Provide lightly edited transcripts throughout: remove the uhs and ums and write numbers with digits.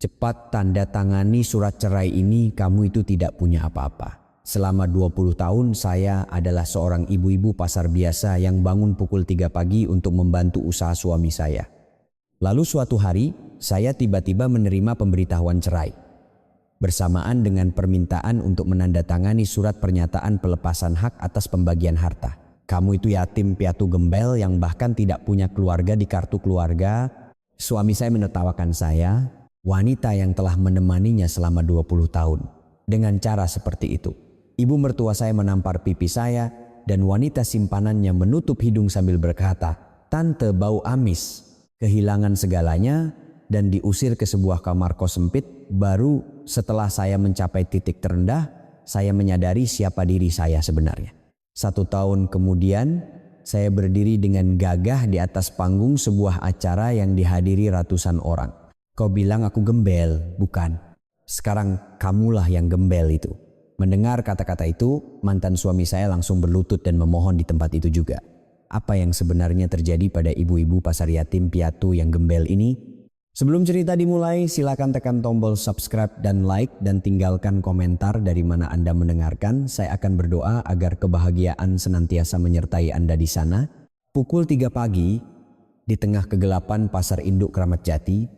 Cepat tanda tangani surat cerai ini, kamu itu tidak punya apa-apa. Selama 20 tahun saya adalah seorang ibu-ibu pasar biasa yang bangun pukul 3 pagi untuk membantu usaha suami saya. Lalu suatu hari saya tiba-tiba menerima pemberitahuan cerai. Bersamaan dengan permintaan untuk menandatangani surat pernyataan pelepasan hak atas pembagian harta. Kamu itu yatim piatu gembel yang bahkan tidak punya keluarga di kartu keluarga. Suami saya menertawakan saya, wanita yang telah menemaninya selama 20 tahun. Dengan cara seperti itu, ibu mertua saya menampar pipi saya dan wanita simpanannya menutup hidung sambil berkata, "Tante bau amis." Kehilangan segalanya dan diusir ke sebuah kamar kos sempit. Baru setelah saya mencapai titik terendah, saya menyadari siapa diri saya sebenarnya. 1 tahun kemudian, saya berdiri dengan gagah di atas panggung sebuah acara yang dihadiri ratusan orang. Kau bilang aku gembel, bukan? Sekarang kamulah yang gembel itu. Mendengar kata-kata itu, mantan suami saya langsung berlutut dan memohon di tempat itu juga. Apa yang sebenarnya terjadi pada ibu-ibu pasar yatim piatu yang gembel ini? Sebelum cerita dimulai, silakan tekan tombol subscribe dan like dan tinggalkan komentar dari mana Anda mendengarkan. Saya akan berdoa agar kebahagiaan senantiasa menyertai Anda di sana. Pukul 3 pagi, di tengah kegelapan pasar induk Kramat Jati,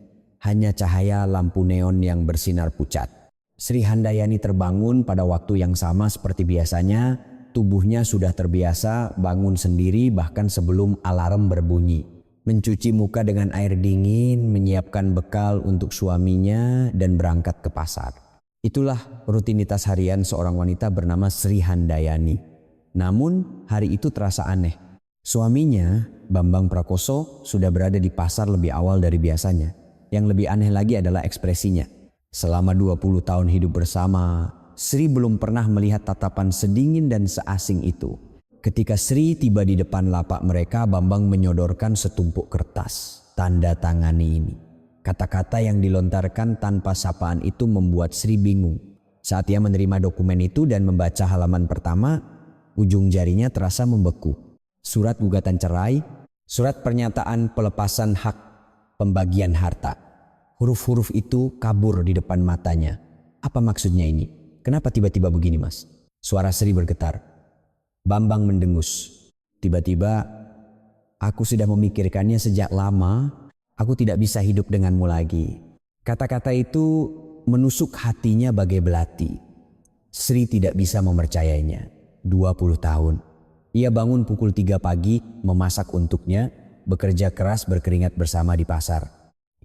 hanya cahaya lampu neon yang bersinar pucat. Sri Handayani terbangun pada waktu yang sama seperti biasanya. Tubuhnya sudah terbiasa bangun sendiri bahkan sebelum alarm berbunyi. Mencuci muka dengan air dingin, menyiapkan bekal untuk suaminya dan berangkat ke pasar. Itulah rutinitas harian seorang wanita bernama Sri Handayani. Namun hari itu terasa aneh. Suaminya, Bambang Prakoso, sudah berada di pasar lebih awal dari biasanya. Yang lebih aneh lagi adalah ekspresinya. Selama 20 tahun hidup bersama, Sri belum pernah melihat tatapan sedingin dan seasing itu. Ketika Sri tiba di depan lapak mereka, Bambang menyodorkan setumpuk kertas. Tanda tangani ini. Kata-kata yang dilontarkan tanpa sapaan itu membuat Sri bingung. Saat ia menerima dokumen itu dan membaca halaman pertama, ujung jarinya terasa membeku. Surat gugatan cerai, surat pernyataan pelepasan hak pembagian harta. Huruf-huruf itu kabur di depan matanya. Apa maksudnya ini? Kenapa tiba-tiba begini, Mas? Suara Sri bergetar. Bambang mendengus. Tiba-tiba, aku sudah memikirkannya sejak lama. Aku tidak bisa hidup denganmu lagi. Kata-kata itu menusuk hatinya bagai belati. Sri tidak bisa mempercayainya. 20 tahun. Ia bangun pukul 3 pagi, memasak untuknya, bekerja keras berkeringat bersama di pasar.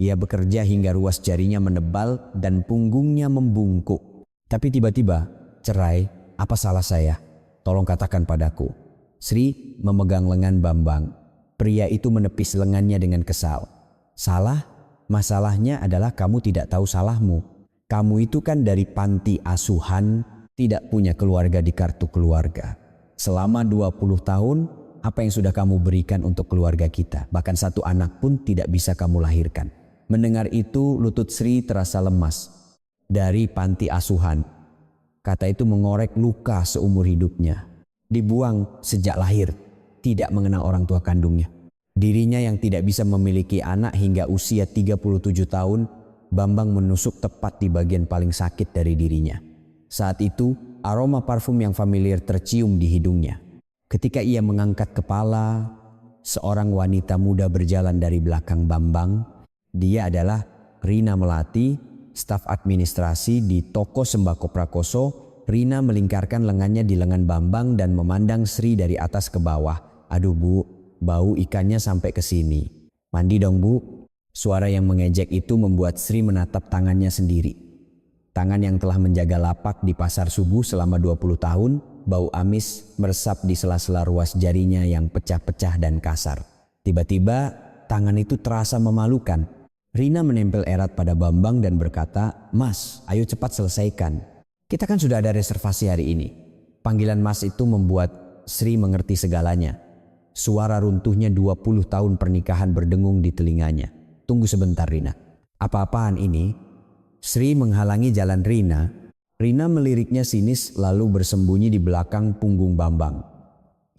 Ia bekerja hingga ruas jarinya menebal dan punggungnya membungkuk. Tapi tiba-tiba, cerai, apa salah saya? Tolong katakan padaku. Sri memegang lengan Bambang. Pria itu menepis lengannya dengan kesal. Salah? Masalahnya adalah kamu tidak tahu salahmu. Kamu itu kan dari panti asuhan, tidak punya keluarga di kartu keluarga. Selama 20 tahun, apa yang sudah kamu berikan untuk keluarga kita? Bahkan 1 anak pun tidak bisa kamu lahirkan. Mendengar itu, lutut Sri terasa lemas. Dari panti asuhan. Kata itu mengorek luka seumur hidupnya. Dibuang sejak lahir, tidak mengenal orang tua kandungnya. Dirinya yang tidak bisa memiliki anak hingga usia 37 tahun, Bambang menusuk tepat di bagian paling sakit dari dirinya. Saat itu, aroma parfum yang familiar tercium di hidungnya. Ketika ia mengangkat kepala, seorang wanita muda berjalan dari belakang Bambang. Dia adalah Rina Melati, staf administrasi di toko sembako Prakoso. Rina melingkarkan lengannya di lengan Bambang dan memandang Sri dari atas ke bawah. Aduh Bu, bau ikannya sampai ke sini. Mandi dong Bu. Suara yang mengejek itu membuat Sri menatap tangannya sendiri. Tangan yang telah menjaga lapak di pasar subuh selama 20 tahun, bau amis meresap di sela-sela ruas jarinya yang pecah-pecah dan kasar. Tiba-tiba tangan itu terasa memalukan. Rina menempel erat pada Bambang dan berkata, "Mas, ayo cepat selesaikan. Kita kan sudah ada reservasi hari ini." Panggilan Mas itu membuat Sri mengerti segalanya. Suara runtuhnya 20 tahun pernikahan berdengung di telinganya. "Tunggu sebentar Rina." "Apa-apaan ini?" Sri menghalangi jalan Rina. Rina meliriknya sinis lalu bersembunyi di belakang punggung Bambang.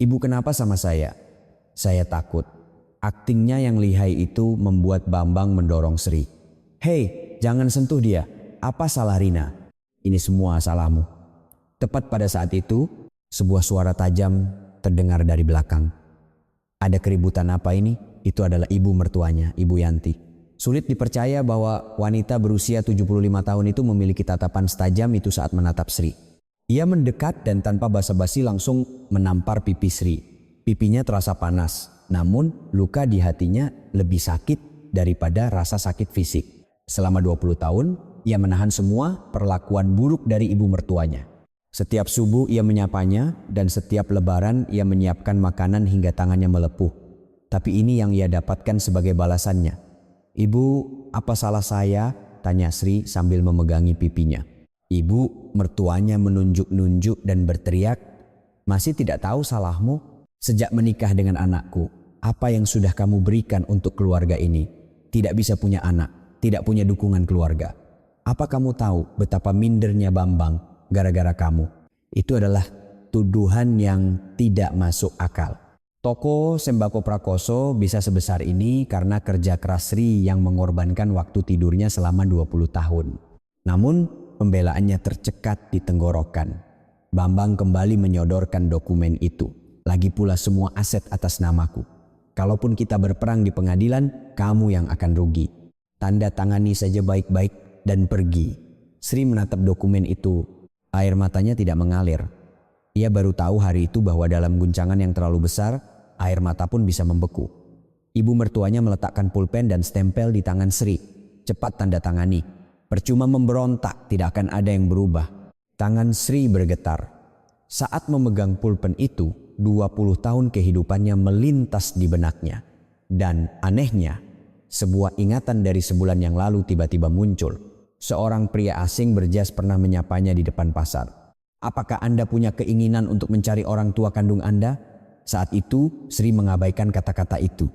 "Ibu kenapa sama saya?" "Saya takut." Aktingnya yang lihai itu membuat Bambang mendorong Sri. "Hei, jangan sentuh dia. Apa salah Rina? Ini semua salahmu. Tepat pada saat itu, sebuah suara tajam terdengar dari belakang. Ada keributan apa ini? Itu adalah ibu mertuanya, Ibu Yanti. Sulit dipercaya bahwa wanita berusia 75 tahun itu memiliki tatapan setajam itu saat menatap Sri. Ia mendekat dan tanpa basa-basi langsung menampar pipi Sri. Pipinya terasa panas, namun luka di hatinya lebih sakit daripada rasa sakit fisik. Selama 20 tahun, ia menahan semua perlakuan buruk dari ibu mertuanya. Setiap subuh ia menyapanya dan setiap lebaran ia menyiapkan makanan hingga tangannya melepuh. Tapi ini yang ia dapatkan sebagai balasannya. "Ibu, apa salah saya?" tanya Sri sambil memegangi pipinya. Ibu mertuanya menunjuk-nunjuk dan berteriak, "Masih tidak tahu salahmu? Sejak menikah dengan anakku, apa yang sudah kamu berikan untuk keluarga ini? Tidak bisa punya anak, tidak punya dukungan keluarga. Apa kamu tahu betapa mindernya Bambang gara-gara kamu?" Itu adalah tuduhan yang tidak masuk akal. Toko Sembako Prakoso bisa sebesar ini karena kerja keras Sri yang mengorbankan waktu tidurnya selama 20 tahun. Namun pembelaannya tercekat di tenggorokan. Bambang kembali menyodorkan dokumen itu. Lagi pula semua aset atas namaku. Kalaupun kita berperang di pengadilan, kamu yang akan rugi. Tanda tangani saja baik-baik dan pergi. Sri menatap dokumen itu. Air matanya tidak mengalir. Ia baru tahu hari itu bahwa dalam guncangan yang terlalu besar, air mata pun bisa membeku. Ibu mertuanya meletakkan pulpen dan stempel di tangan Sri. "Cepat tanda tangani. Percuma memberontak, tidak akan ada yang berubah." Tangan Sri bergetar. Saat memegang pulpen itu, 20 tahun kehidupannya melintas di benaknya. Dan anehnya, sebuah ingatan dari sebulan yang lalu tiba-tiba muncul. Seorang pria asing berjas pernah menyapanya di depan pasar. "Apakah Anda punya keinginan untuk mencari orang tua kandung Anda?" Saat itu, Sri mengabaikan kata-kata itu.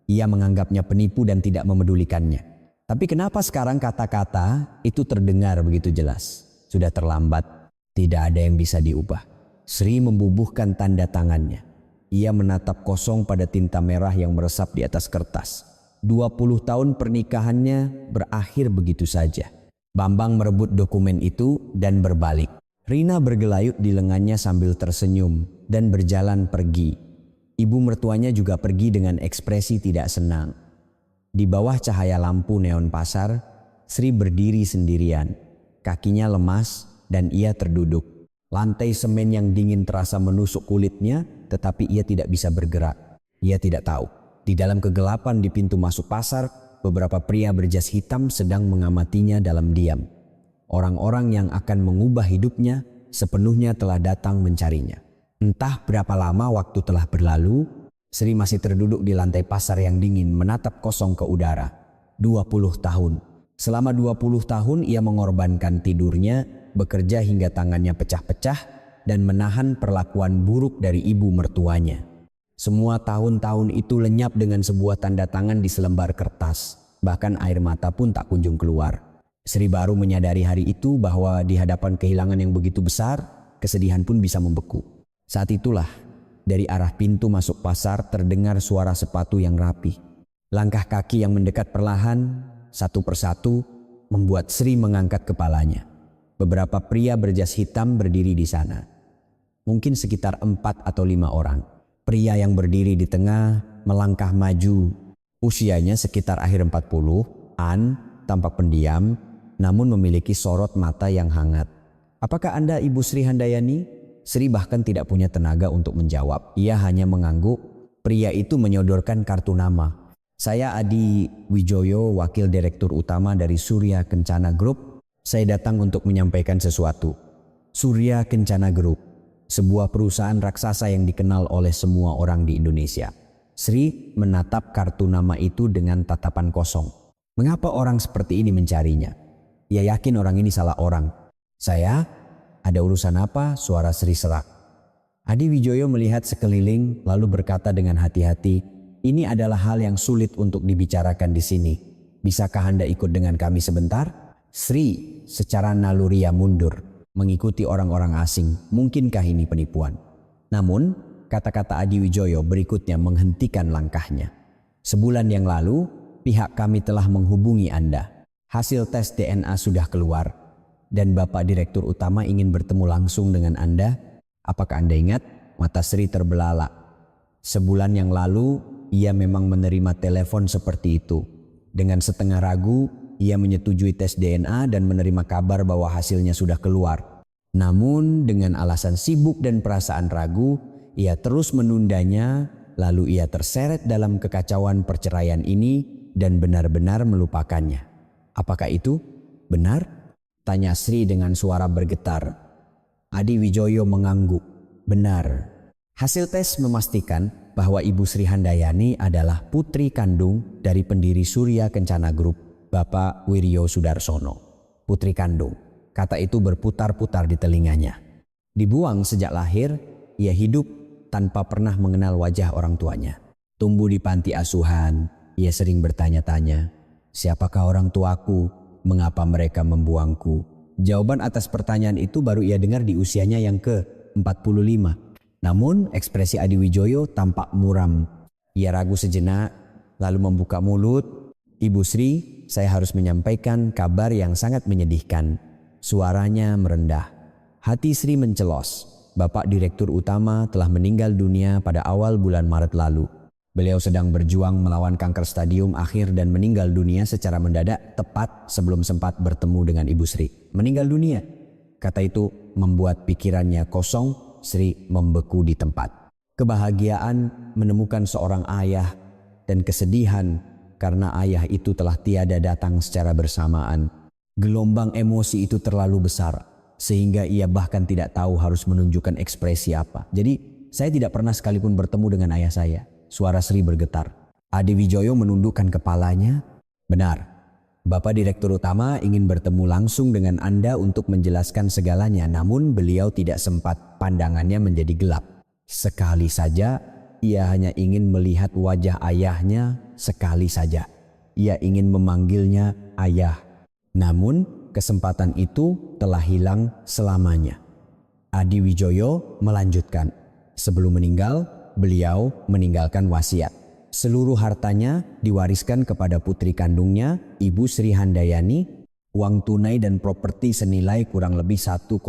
Ia menganggapnya penipu dan tidak memedulikannya. Tapi kenapa sekarang kata-kata itu terdengar begitu jelas? Sudah terlambat, tidak ada yang bisa diubah. Sri membubuhkan tanda tangannya. Ia menatap kosong pada tinta merah yang meresap di atas kertas. 20 tahun pernikahannya berakhir begitu saja. Bambang merebut dokumen itu dan berbalik. Rina bergelayut di lengannya sambil tersenyum dan berjalan pergi. Ibu mertuanya juga pergi dengan ekspresi tidak senang. Di bawah cahaya lampu neon pasar, Sri berdiri sendirian. Kakinya lemas dan ia terduduk. Lantai semen yang dingin terasa menusuk kulitnya, tetapi ia tidak bisa bergerak. Ia tidak tahu. Di dalam kegelapan di pintu masuk pasar, beberapa pria berjas hitam sedang mengamatinya dalam diam. Orang-orang yang akan mengubah hidupnya sepenuhnya telah datang mencarinya. Entah berapa lama waktu telah berlalu, Sri masih terduduk di lantai pasar yang dingin menatap kosong ke udara. 20 tahun. Selama 20 tahun ia mengorbankan tidurnya, bekerja hingga tangannya pecah-pecah, dan menahan perlakuan buruk dari ibu mertuanya. Semua tahun-tahun itu lenyap dengan sebuah tanda tangan di selembar kertas. Bahkan air mata pun tak kunjung keluar. Sri baru menyadari hari itu bahwa di hadapan kehilangan yang begitu besar, kesedihan pun bisa membeku. Saat itulah, dari arah pintu masuk pasar terdengar suara sepatu yang rapi. Langkah kaki yang mendekat perlahan, satu persatu, membuat Sri mengangkat kepalanya. Beberapa pria berjas hitam berdiri di sana. Mungkin sekitar 4 atau 5 orang. Pria yang berdiri di tengah melangkah maju. Usianya sekitar akhir 40, tampak pendiam, namun memiliki sorot mata yang hangat. "Apakah Anda Ibu Sri Handayani?" Sri bahkan tidak punya tenaga untuk menjawab. Ia hanya mengangguk. Pria itu menyodorkan kartu nama. "Saya Adi Wijoyo, Wakil Direktur Utama dari Surya Kencana Group. Saya datang untuk menyampaikan sesuatu." Surya Kencana Group, sebuah perusahaan raksasa yang dikenal oleh semua orang di Indonesia. Sri menatap kartu nama itu dengan tatapan kosong. Mengapa orang seperti ini mencarinya? Ia yakin orang ini salah orang. "Saya? Ada urusan apa?" suara Sri serak. Adi Wijoyo melihat sekeliling lalu berkata dengan hati-hati, "Ini adalah hal yang sulit untuk dibicarakan di sini. Bisakah Anda ikut dengan kami sebentar?" Sri secara naluriah mundur, mengikuti orang-orang asing. Mungkinkah ini penipuan? Namun, kata-kata Adi Wijoyo berikutnya menghentikan langkahnya. "Sebulan yang lalu, pihak kami telah menghubungi Anda. Hasil tes DNA sudah keluar dan Bapak Direktur Utama ingin bertemu langsung dengan Anda. Apakah Anda ingat? Mata Sri terbelalak. Sebulan yang lalu ia memang menerima telepon seperti itu. Dengan setengah ragu, ia menyetujui tes DNA dan menerima kabar bahwa hasilnya sudah keluar. Namun dengan alasan sibuk dan perasaan ragu, ia terus menundanya, lalu ia terseret dalam kekacauan perceraian ini dan benar-benar melupakannya. Apakah itu benar? Tanya Sri dengan suara bergetar. Adi Wijoyo mengangguk. Benar. Hasil tes memastikan bahwa Ibu Sri Handayani adalah putri kandung dari pendiri Surya Kencana Group, Bapak Wiryo Sudarsono. Putri kandung. Kata itu berputar-putar di telinganya. Dibuang sejak lahir, ia hidup tanpa pernah mengenal wajah orang tuanya. Tumbuh di panti asuhan, ia sering bertanya-tanya, siapakah orang tuaku? Mengapa mereka membuangku? Jawaban atas pertanyaan itu baru ia dengar di usianya yang ke-45. Namun ekspresi Adi Wijoyo tampak muram. Ia ragu sejenak, lalu membuka mulut. Ibu Sri, saya harus menyampaikan kabar yang sangat menyedihkan. Suaranya merendah. Hati Sri mencelos. Bapak Direktur Utama telah meninggal dunia pada awal bulan Maret lalu. Beliau sedang berjuang melawan kanker stadium akhir dan meninggal dunia secara mendadak tepat sebelum sempat bertemu dengan Ibu Sri. Meninggal dunia. Kata itu membuat pikirannya kosong. Sri membeku di tempat. Kebahagiaan menemukan seorang ayah dan kesedihan karena ayah itu telah tiada datang secara bersamaan. Gelombang emosi itu terlalu besar sehingga ia bahkan tidak tahu harus menunjukkan ekspresi apa. Jadi saya tidak pernah sekalipun bertemu dengan ayah saya. Suara Sri bergetar. Adi Wijoyo menundukkan kepalanya. Benar. Bapak Direktur Utama ingin bertemu langsung dengan Anda untuk menjelaskan segalanya, namun beliau tidak sempat, pandangannya menjadi gelap. Sekali saja, ia hanya ingin melihat wajah ayahnya sekali saja. Ia ingin memanggilnya ayah. Namun, kesempatan itu telah hilang selamanya. Adi Wijoyo melanjutkan, sebelum meninggal, beliau meninggalkan wasiat. Seluruh hartanya diwariskan kepada putri kandungnya, Ibu Sri Handayani, uang tunai dan properti senilai kurang lebih 1,5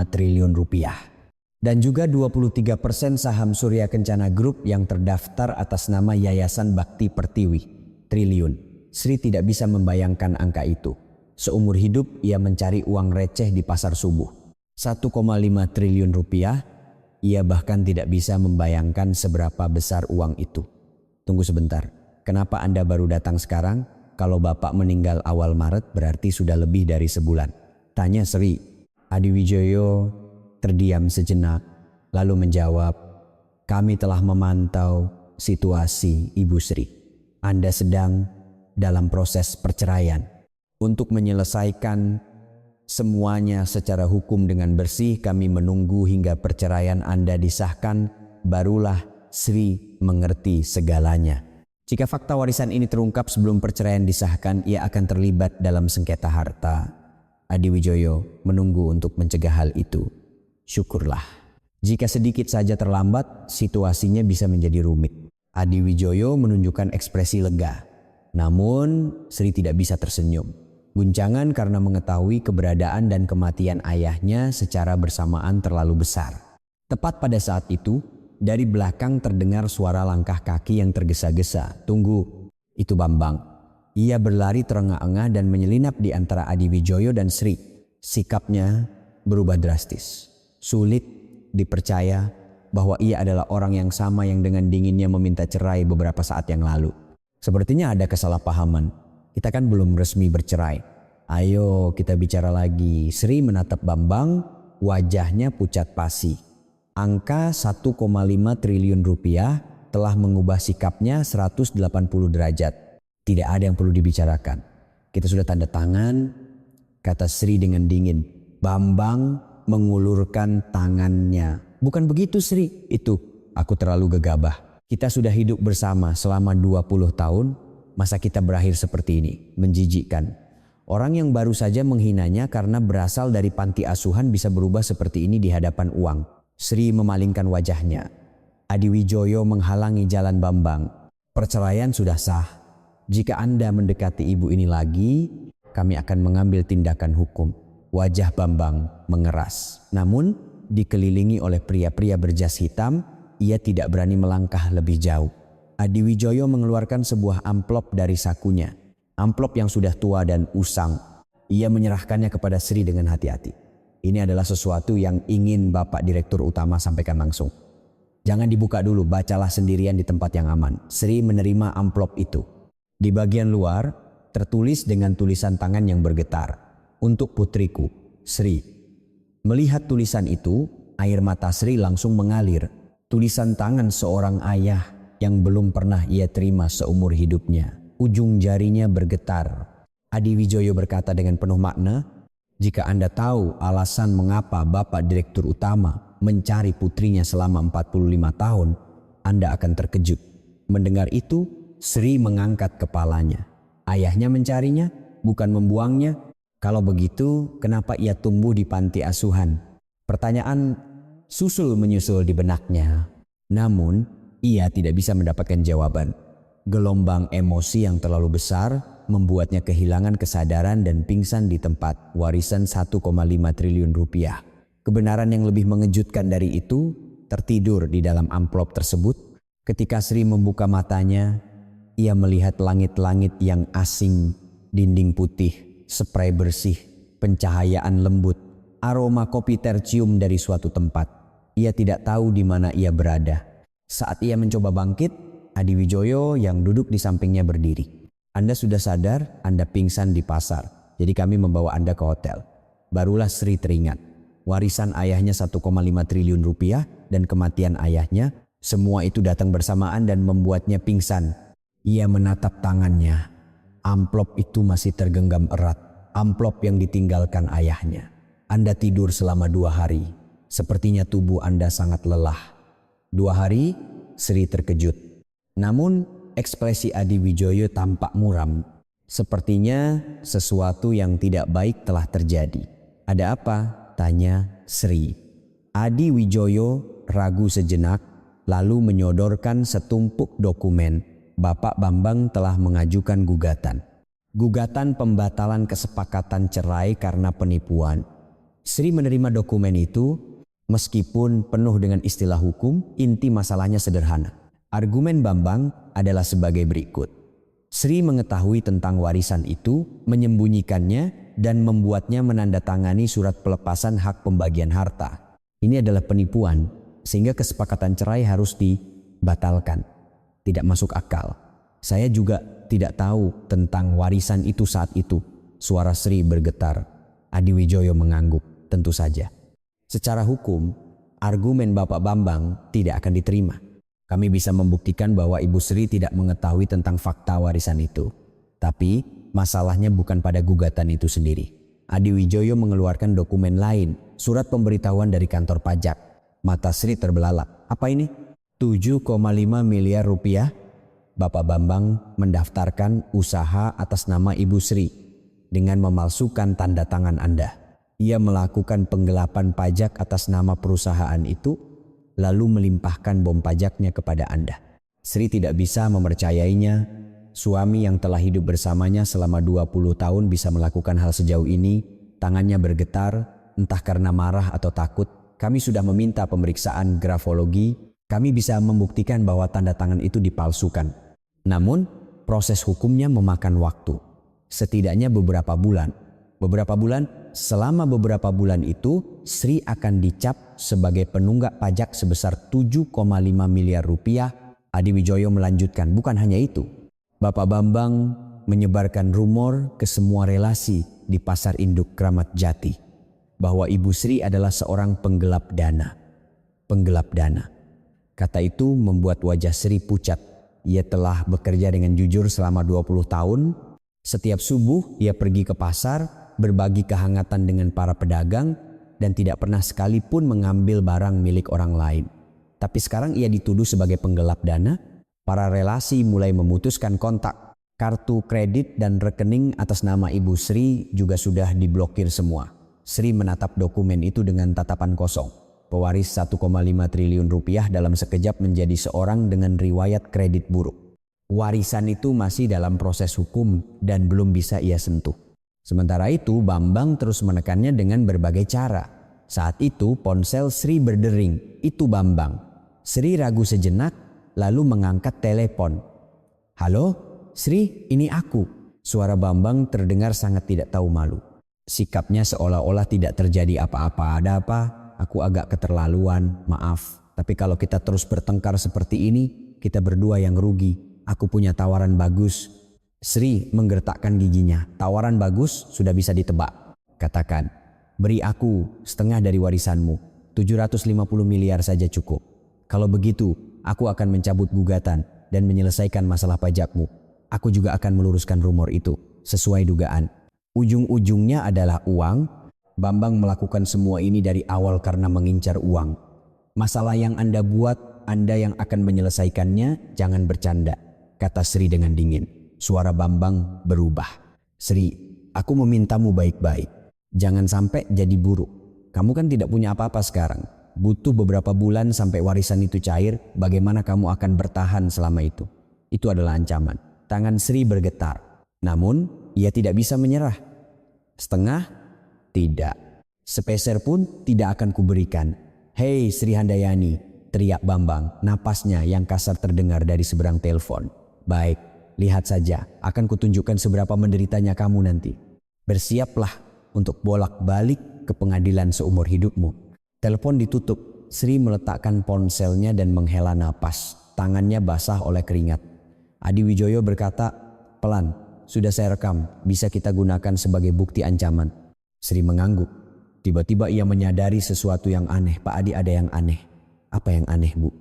triliun rupiah. Dan juga 23% saham Surya Kencana Group yang terdaftar atas nama Yayasan Bakti Pertiwi, triliun. Sri tidak bisa membayangkan angka itu. Seumur hidup ia mencari uang receh di pasar subuh. 1,5 triliun rupiah, ia bahkan tidak bisa membayangkan seberapa besar uang itu. Tunggu sebentar, kenapa Anda baru datang sekarang? Kalau Bapak meninggal awal Maret berarti sudah lebih dari sebulan. Tanya Sri. Adi Wijoyo terdiam sejenak, lalu menjawab, kami telah memantau situasi Ibu Sri. Anda sedang dalam proses perceraian. Untuk menyelesaikan semuanya secara hukum dengan bersih, kami menunggu hingga perceraian Anda disahkan, barulah Sri mengerti segalanya. Jika fakta warisan ini terungkap sebelum perceraian disahkan, ia akan terlibat dalam sengketa harta. Adi Wijoyo menunggu untuk mencegah hal itu. Syukurlah. Jika sedikit saja terlambat, situasinya bisa menjadi rumit. Adi Wijoyo menunjukkan ekspresi lega. Namun, Sri tidak bisa tersenyum. Guncangan karena mengetahui keberadaan dan kematian ayahnya secara bersamaan terlalu besar. Tepat pada saat itu, dari belakang terdengar suara langkah kaki yang tergesa-gesa. Tunggu, itu Bambang. Ia berlari terengah-engah dan menyelinap di antara Adi Wijoyo dan Sri. Sikapnya berubah drastis. Sulit dipercaya bahwa ia adalah orang yang sama yang dengan dinginnya meminta cerai beberapa saat yang lalu. Sepertinya ada kesalahpahaman. Kita kan belum resmi bercerai. Ayo kita bicara lagi. Sri menatap Bambang, wajahnya pucat pasi. Angka 1,5 triliun rupiah telah mengubah sikapnya 180 derajat. Tidak ada yang perlu dibicarakan. Kita sudah tanda tangan, kata Sri dengan dingin. Bambang mengulurkan tangannya. Bukan begitu Sri, itu aku terlalu gegabah. Kita sudah hidup bersama selama 20 tahun, masa kita berakhir seperti ini? Menjijikkan. Orang yang baru saja menghinanya karena berasal dari panti asuhan bisa berubah seperti ini di hadapan uang. Sri memalingkan wajahnya. Adi Wijoyo menghalangi jalan Bambang. Perceraian sudah sah. Jika Anda mendekati ibu ini lagi, kami akan mengambil tindakan hukum. Wajah Bambang mengeras. Namun dikelilingi oleh pria-pria berjas hitam, ia tidak berani melangkah lebih jauh. Adiwijoyo mengeluarkan sebuah amplop dari sakunya. Amplop yang sudah tua dan usang. Ia menyerahkannya kepada Sri dengan hati-hati. Ini adalah sesuatu yang ingin Bapak Direktur Utama sampaikan langsung. Jangan dibuka dulu, bacalah sendirian di tempat yang aman. Sri menerima amplop itu. Di bagian luar tertulis dengan tulisan tangan yang bergetar. Untuk putriku, Sri. Melihat tulisan itu, air mata Sri langsung mengalir. Tulisan tangan seorang ayah yang belum pernah ia terima seumur hidupnya. Ujung jarinya bergetar. Adiwijoyo berkata dengan penuh makna, jika Anda tahu alasan mengapa Bapak Direktur Utama mencari putrinya selama 45 tahun, Anda akan terkejut. Mendengar itu, Sri mengangkat kepalanya. Ayahnya mencarinya, bukan membuangnya. Kalau begitu, kenapa ia tumbuh di panti asuhan? Pertanyaan menyusul di benaknya. Namun, ia tidak bisa mendapatkan jawaban. Gelombang emosi yang terlalu besar membuatnya kehilangan kesadaran dan pingsan di tempat. Warisan 1,5 triliun rupiah. Kebenaran yang lebih mengejutkan dari itu tertidur di dalam amplop tersebut. Ketika Sri membuka matanya, ia melihat langit-langit yang asing, dinding putih, spray bersih, pencahayaan lembut, aroma kopi tercium dari suatu tempat. Ia tidak tahu di mana ia berada. Saat ia mencoba bangkit, Adiwijoyo yang duduk di sampingnya berdiri. Anda sudah sadar, Anda pingsan di pasar. Jadi kami membawa Anda ke hotel. Barulah Sri teringat. Warisan ayahnya 1,5 triliun rupiah dan kematian ayahnya, semua itu datang bersamaan dan membuatnya pingsan. Ia menatap tangannya. Amplop itu masih tergenggam erat. Amplop yang ditinggalkan ayahnya. Anda tidur selama 2 hari. Sepertinya tubuh Anda sangat lelah. 2 hari, Sri terkejut. Namun, ekspresi Adiwijoyo tampak muram. Sepertinya sesuatu yang tidak baik telah terjadi. Ada apa? Tanya Sri. Adiwijoyo ragu sejenak, lalu menyodorkan setumpuk dokumen. Bapak Bambang telah mengajukan gugatan. Gugatan pembatalan kesepakatan cerai karena penipuan. Sri menerima dokumen itu, meskipun penuh dengan istilah hukum, inti masalahnya sederhana. Argumen Bambang adalah sebagai berikut. Sri mengetahui tentang warisan itu, menyembunyikannya, dan membuatnya menandatangani surat pelepasan hak pembagian harta. Ini adalah penipuan, sehingga kesepakatan cerai harus dibatalkan. Tidak masuk akal. Saya juga tidak tahu tentang warisan itu saat itu. Suara Sri bergetar. Adiwijoyo mengangguk. Tentu saja. Secara hukum, argumen Bapak Bambang tidak akan diterima. Kami bisa membuktikan bahwa Ibu Sri tidak mengetahui tentang fakta warisan itu. Tapi masalahnya bukan pada gugatan itu sendiri. Adiwijoyo mengeluarkan dokumen lain, surat pemberitahuan dari kantor pajak. Mata Sri terbelalak. Apa ini? 7,5 miliar rupiah. Bapak Bambang mendaftarkan usaha atas nama Ibu Sri dengan memalsukan tanda tangan Anda. Ia melakukan penggelapan pajak atas nama perusahaan itu, lalu melimpahkan bom pajaknya kepada Anda. Sri tidak bisa mempercayainya. Suami yang telah hidup bersamanya selama 20 tahun bisa melakukan hal sejauh ini. Tangannya bergetar, entah karena marah atau takut. Kami sudah meminta pemeriksaan grafologi. Kami bisa membuktikan bahwa tanda tangan itu dipalsukan. Namun, proses hukumnya memakan waktu. Setidaknya beberapa bulan. Selama beberapa bulan itu, Sri akan dicap sebagai penunggak pajak sebesar 7,5 miliar rupiah. Adiwijoyo melanjutkan, bukan hanya itu. Bapak Bambang menyebarkan rumor ke semua relasi di pasar induk Kramat Jati bahwa Ibu Sri adalah seorang penggelap dana. Kata itu membuat wajah Sri pucat. Ia telah bekerja dengan jujur selama 20 tahun. Setiap subuh ia pergi ke pasar, berbagi kehangatan dengan para pedagang, dan tidak pernah sekalipun mengambil barang milik orang lain. Tapi sekarang ia dituduh sebagai penggelap dana. Para relasi mulai memutuskan kontak. Kartu kredit dan rekening atas nama Ibu Sri juga sudah diblokir semua. Sri menatap dokumen itu dengan tatapan kosong. Pewaris 1,5 triliun rupiah dalam sekejap menjadi seorang dengan riwayat kredit buruk. Warisan itu masih dalam proses hukum dan belum bisa ia sentuh. Sementara itu Bambang terus menekannya dengan berbagai cara. Saat itu ponsel Sri berdering, itu Bambang. Sri ragu sejenak lalu mengangkat telepon. "Halo, Sri, ini aku." Suara Bambang terdengar sangat tidak tahu malu. Sikapnya seolah-olah tidak terjadi apa-apa. "Ada apa? Aku agak keterlaluan, maaf. Tapi kalau kita terus bertengkar seperti ini, kita berdua yang rugi. Aku punya tawaran bagus." Sri menggertakkan giginya. "Tawaran bagus sudah bisa ditebak. Katakan, beri aku setengah dari warisanmu. 750 miliar saja cukup. Kalau begitu, aku akan mencabut gugatan dan menyelesaikan masalah pajakmu. Aku juga akan meluruskan rumor itu sesuai dugaan. Ujung-ujungnya adalah uang. Bambang melakukan semua ini dari awal karena mengincar uang. Masalah yang Anda buat, Anda yang akan menyelesaikannya, jangan bercanda," kata Sri dengan dingin. Suara Bambang berubah. "Sri, aku memintamu baik-baik. Jangan sampai jadi buruk. Kamu kan tidak punya apa-apa sekarang. Butuh beberapa bulan sampai warisan itu cair. Bagaimana kamu akan bertahan selama itu?" Itu adalah ancaman. Tangan Sri bergetar. Namun, ia tidak bisa menyerah. "Setengah? Tidak. Sepeser pun tidak akan kuberikan." "Hei Sri Handayani," teriak Bambang, napasnya yang kasar terdengar dari seberang telepon. "Baik, lihat saja, akan kutunjukkan seberapa menderitanya kamu nanti. Bersiaplah untuk bolak-balik ke pengadilan seumur hidupmu." Telepon ditutup. Sri meletakkan ponselnya dan menghela napas. Tangannya basah oleh keringat. Adi Wijoyo berkata, "Pelan, sudah saya rekam, bisa kita gunakan sebagai bukti ancaman." Sri mengangguk. Tiba-tiba ia menyadari sesuatu yang aneh. "Pak Adi, ada yang aneh." "Apa yang aneh, Bu?"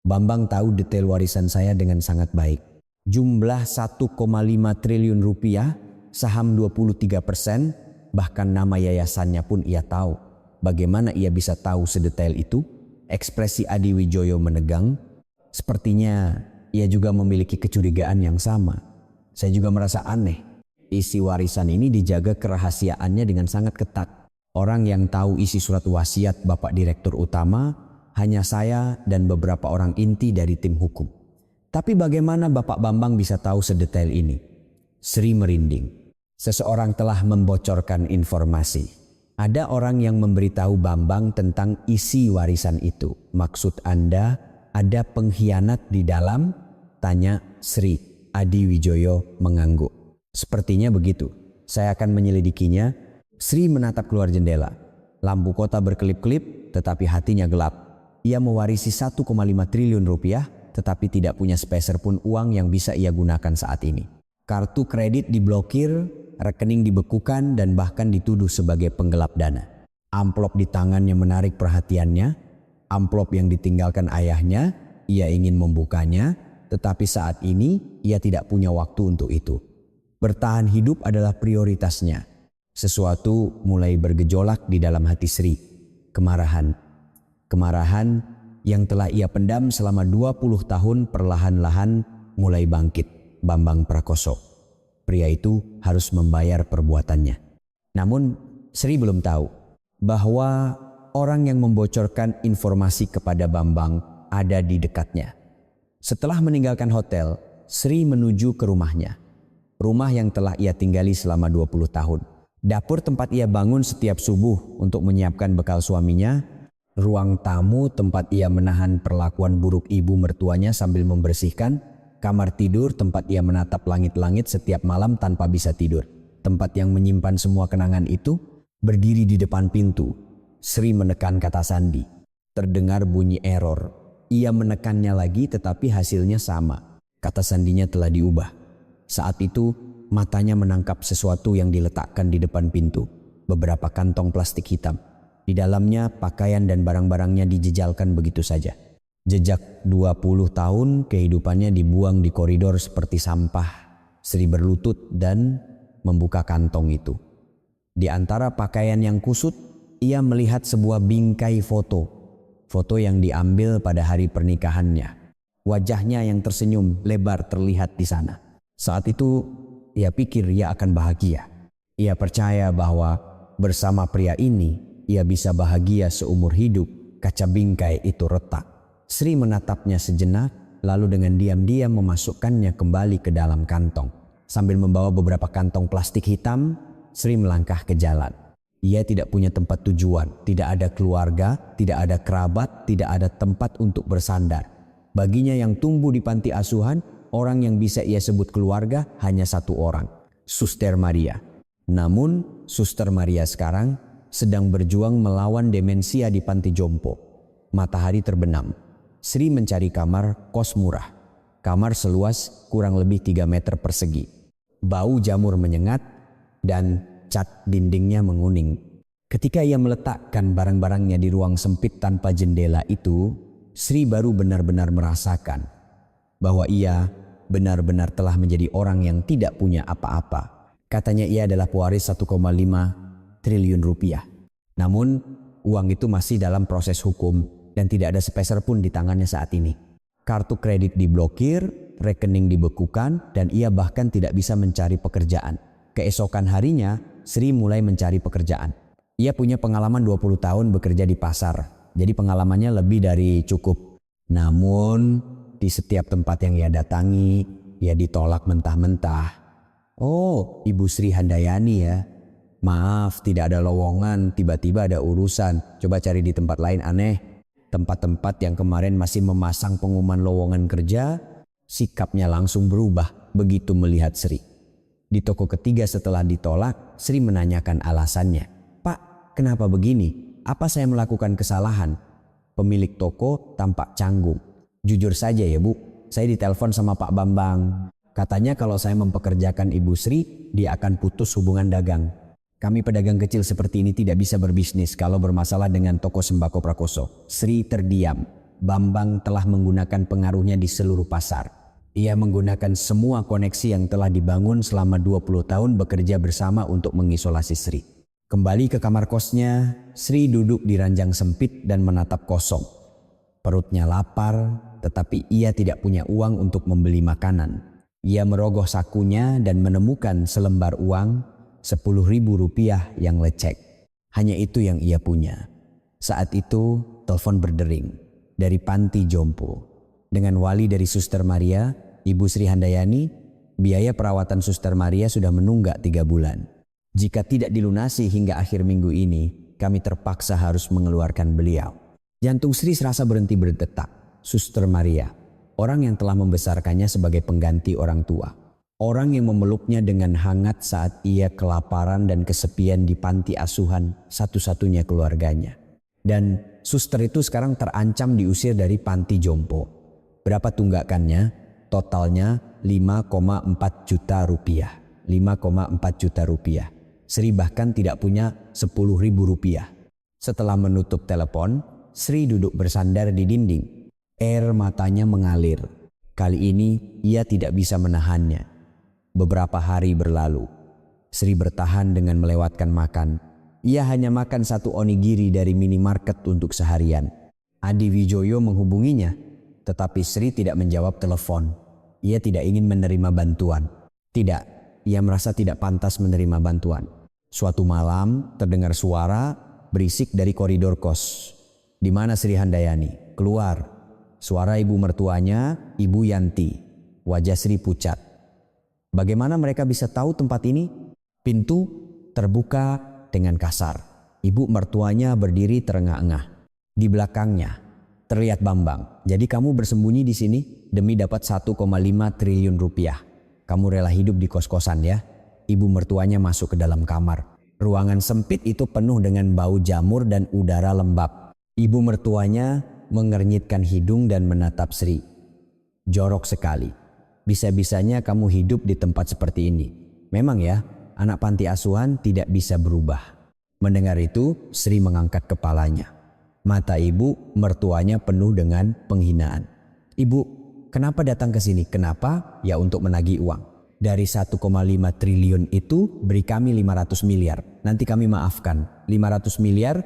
"Bambang tahu detail warisan saya dengan sangat baik. Jumlah 1,5 triliun rupiah, saham 23%, bahkan nama yayasannya pun ia tahu." "Bagaimana ia bisa tahu sedetail itu?" Ekspresi Adi Wijoyo menegang. Sepertinya ia juga memiliki kecurigaan yang sama. "Saya juga merasa aneh. Isi warisan ini dijaga kerahasiaannya dengan sangat ketat. Orang yang tahu isi surat wasiat Bapak Direktur Utama hanya saya dan beberapa orang inti dari tim hukum. Tapi bagaimana Bapak Bambang bisa tahu sedetail ini?" Sri merinding. "Seseorang telah membocorkan informasi. Ada orang yang memberitahu Bambang tentang isi warisan itu. Maksud Anda ada pengkhianat di dalam?" tanya Sri. Adi Wijoyo mengangguk. "Sepertinya begitu. Saya akan menyelidikinya." Sri menatap keluar jendela. Lampu kota berkelip-kelip, tetapi hatinya gelap. Ia mewarisi 1,5 triliun rupiah, tetapi tidak punya sepeser pun uang yang bisa ia gunakan saat ini. Kartu kredit diblokir, rekening dibekukan, dan bahkan dituduh sebagai penggelap dana. Amplop di tangannya menarik perhatiannya. Amplop yang ditinggalkan ayahnya, ia ingin membukanya, tetapi saat ini ia tidak punya waktu untuk itu. Bertahan hidup adalah prioritasnya. Sesuatu mulai bergejolak di dalam hati Sri. Kemarahan. Kemarahan yang telah ia pendam selama 20 tahun perlahan-lahan mulai bangkit. Bambang Prakoso. Pria itu harus membayar perbuatannya. Namun Sri belum tahu bahwa orang yang membocorkan informasi kepada Bambang ada di dekatnya. Setelah meninggalkan hotel, Sri menuju ke rumahnya. Rumah yang telah ia tinggali selama 20 tahun. Dapur tempat ia bangun setiap subuh untuk menyiapkan bekal suaminya. Ruang tamu tempat ia menahan perlakuan buruk ibu mertuanya sambil membersihkan. Kamar tidur tempat ia menatap langit-langit setiap malam tanpa bisa tidur. Tempat yang menyimpan semua kenangan itu berdiri di depan pintu. Sri menekan kata sandi. Terdengar bunyi error. Ia menekannya lagi tetapi hasilnya sama. Kata sandinya telah diubah. Saat itu matanya menangkap sesuatu yang diletakkan di depan pintu. Beberapa kantong plastik hitam. Di dalamnya pakaian dan barang-barangnya dijejalkan begitu saja. Jejak 20 tahun kehidupannya dibuang di koridor seperti sampah. Sri berlutut dan membuka kantong itu. Di antara pakaian yang kusut, ia melihat sebuah bingkai foto. Foto yang diambil pada hari pernikahannya. Wajahnya yang tersenyum lebar terlihat di sana. Saat itu ia pikir ia akan bahagia. Ia percaya bahwa bersama pria ini ia bisa bahagia seumur hidup. Kaca bingkai itu retak. Sri menatapnya sejenak lalu dengan diam-diam memasukkannya kembali ke dalam kantong. Sambil membawa beberapa kantong plastik hitam, Sri melangkah ke jalan. Ia tidak punya tempat tujuan, tidak ada keluarga, tidak ada kerabat, tidak ada tempat untuk bersandar. Baginya yang tumbuh di panti asuhan, orang yang bisa ia sebut keluarga hanya satu orang, Suster Maria. Namun, Suster Maria sekarang sedang berjuang melawan demensia di panti jompo. Matahari terbenam. Sri mencari kamar kos murah. Kamar seluas kurang lebih 3 meter persegi. Bau jamur menyengat dan cat dindingnya menguning. Ketika ia meletakkan barang-barangnya di ruang sempit tanpa jendela itu, Sri baru benar-benar merasakan bahwa ia benar-benar telah menjadi orang yang tidak punya apa-apa. Katanya ia adalah pewaris 1,5 triliun rupiah. Namun, uang itu masih dalam proses hukum dan tidak ada sepeser pun di tangannya saat ini. Kartu kredit diblokir, rekening dibekukan, dan ia bahkan tidak bisa mencari pekerjaan. Keesokan harinya, Sri mulai mencari pekerjaan. Ia punya pengalaman 20 tahun bekerja di pasar, jadi pengalamannya lebih dari cukup. Namun, di setiap tempat yang ia datangi, ia ditolak mentah-mentah. "Oh, Ibu Sri Handayani ya. Maaf, tidak ada lowongan, tiba-tiba ada urusan. Coba cari di tempat lain." Aneh. Tempat-tempat yang kemarin masih memasang pengumuman lowongan kerja, sikapnya langsung berubah begitu melihat Sri. Di toko ketiga setelah ditolak, Sri menanyakan alasannya. "Pak, kenapa begini? Apa saya melakukan kesalahan?" Pemilik toko tampak canggung. "Jujur saja ya Bu, saya ditelepon sama Pak Bambang. Katanya kalau saya mempekerjakan Ibu Sri, dia akan putus hubungan dagang. Kami pedagang kecil seperti ini tidak bisa berbisnis kalau bermasalah dengan toko sembako Prakoso." Sri terdiam. Bambang telah menggunakan pengaruhnya di seluruh pasar. Ia menggunakan semua koneksi yang telah dibangun selama 20 tahun bekerja bersama untuk mengisolasi Sri. Kembali ke kamar kosnya, Sri duduk di ranjang sempit dan menatap kosong. Perutnya lapar, tetapi ia tidak punya uang untuk membeli makanan. Ia merogoh sakunya dan menemukan selembar uang 10.000 rupiah yang lecek. Hanya itu yang ia punya. Saat itu telepon berdering dari panti jompo. Dengan wali dari Suster Maria, Ibu Sri Handayani, biaya perawatan Suster Maria sudah menunggak 3 bulan. Jika tidak dilunasi hingga akhir minggu ini, kami terpaksa harus mengeluarkan beliau. Jantung Sri serasa berhenti berdetak. Suster Maria, orang yang telah membesarkannya sebagai pengganti orang tua. Orang yang memeluknya dengan hangat saat ia kelaparan dan kesepian di panti asuhan satu-satunya keluarganya. Dan suster itu sekarang terancam diusir dari panti jompo. Berapa tunggakannya? Totalnya 5,4 juta rupiah. 5,4 juta rupiah. Sri bahkan tidak punya 10.000 rupiah. Setelah menutup telepon, Sri duduk bersandar di dinding. Air matanya mengalir. Kali ini ia tidak bisa menahannya. Beberapa hari berlalu. Sri bertahan dengan melewatkan makan. Ia hanya makan 1 onigiri dari minimarket untuk seharian. Adi Wijoyo menghubunginya, tetapi Sri tidak menjawab telepon. Ia tidak ingin menerima bantuan. Tidak, ia merasa tidak pantas menerima bantuan. Suatu malam terdengar suara berisik dari koridor kos. "Di mana Sri Handayani?" "Keluar." Suara ibu mertuanya, Ibu Yanti. Wajah Sri pucat. Bagaimana mereka bisa tahu tempat ini? Pintu terbuka dengan kasar. Ibu mertuanya berdiri terengah-engah. Di belakangnya terlihat Bambang. "Jadi kamu bersembunyi di sini demi dapat 1,5 triliun rupiah. Kamu rela hidup di kos-kosan ya?" Ibu mertuanya masuk ke dalam kamar. Ruangan sempit itu penuh dengan bau jamur dan udara lembab. Ibu mertuanya mengernyitkan hidung dan menatap Sri. "Jorok sekali. Bisa-bisanya kamu hidup di tempat seperti ini. Memang ya, anak panti asuhan tidak bisa berubah." Mendengar itu, Sri mengangkat kepalanya. Mata ibu mertuanya penuh dengan penghinaan. "Ibu, kenapa datang ke sini?" "Kenapa? Ya untuk menagih uang. Dari 1,5 triliun itu beri kami 500 miliar. Nanti kami maafkan." 500 miliar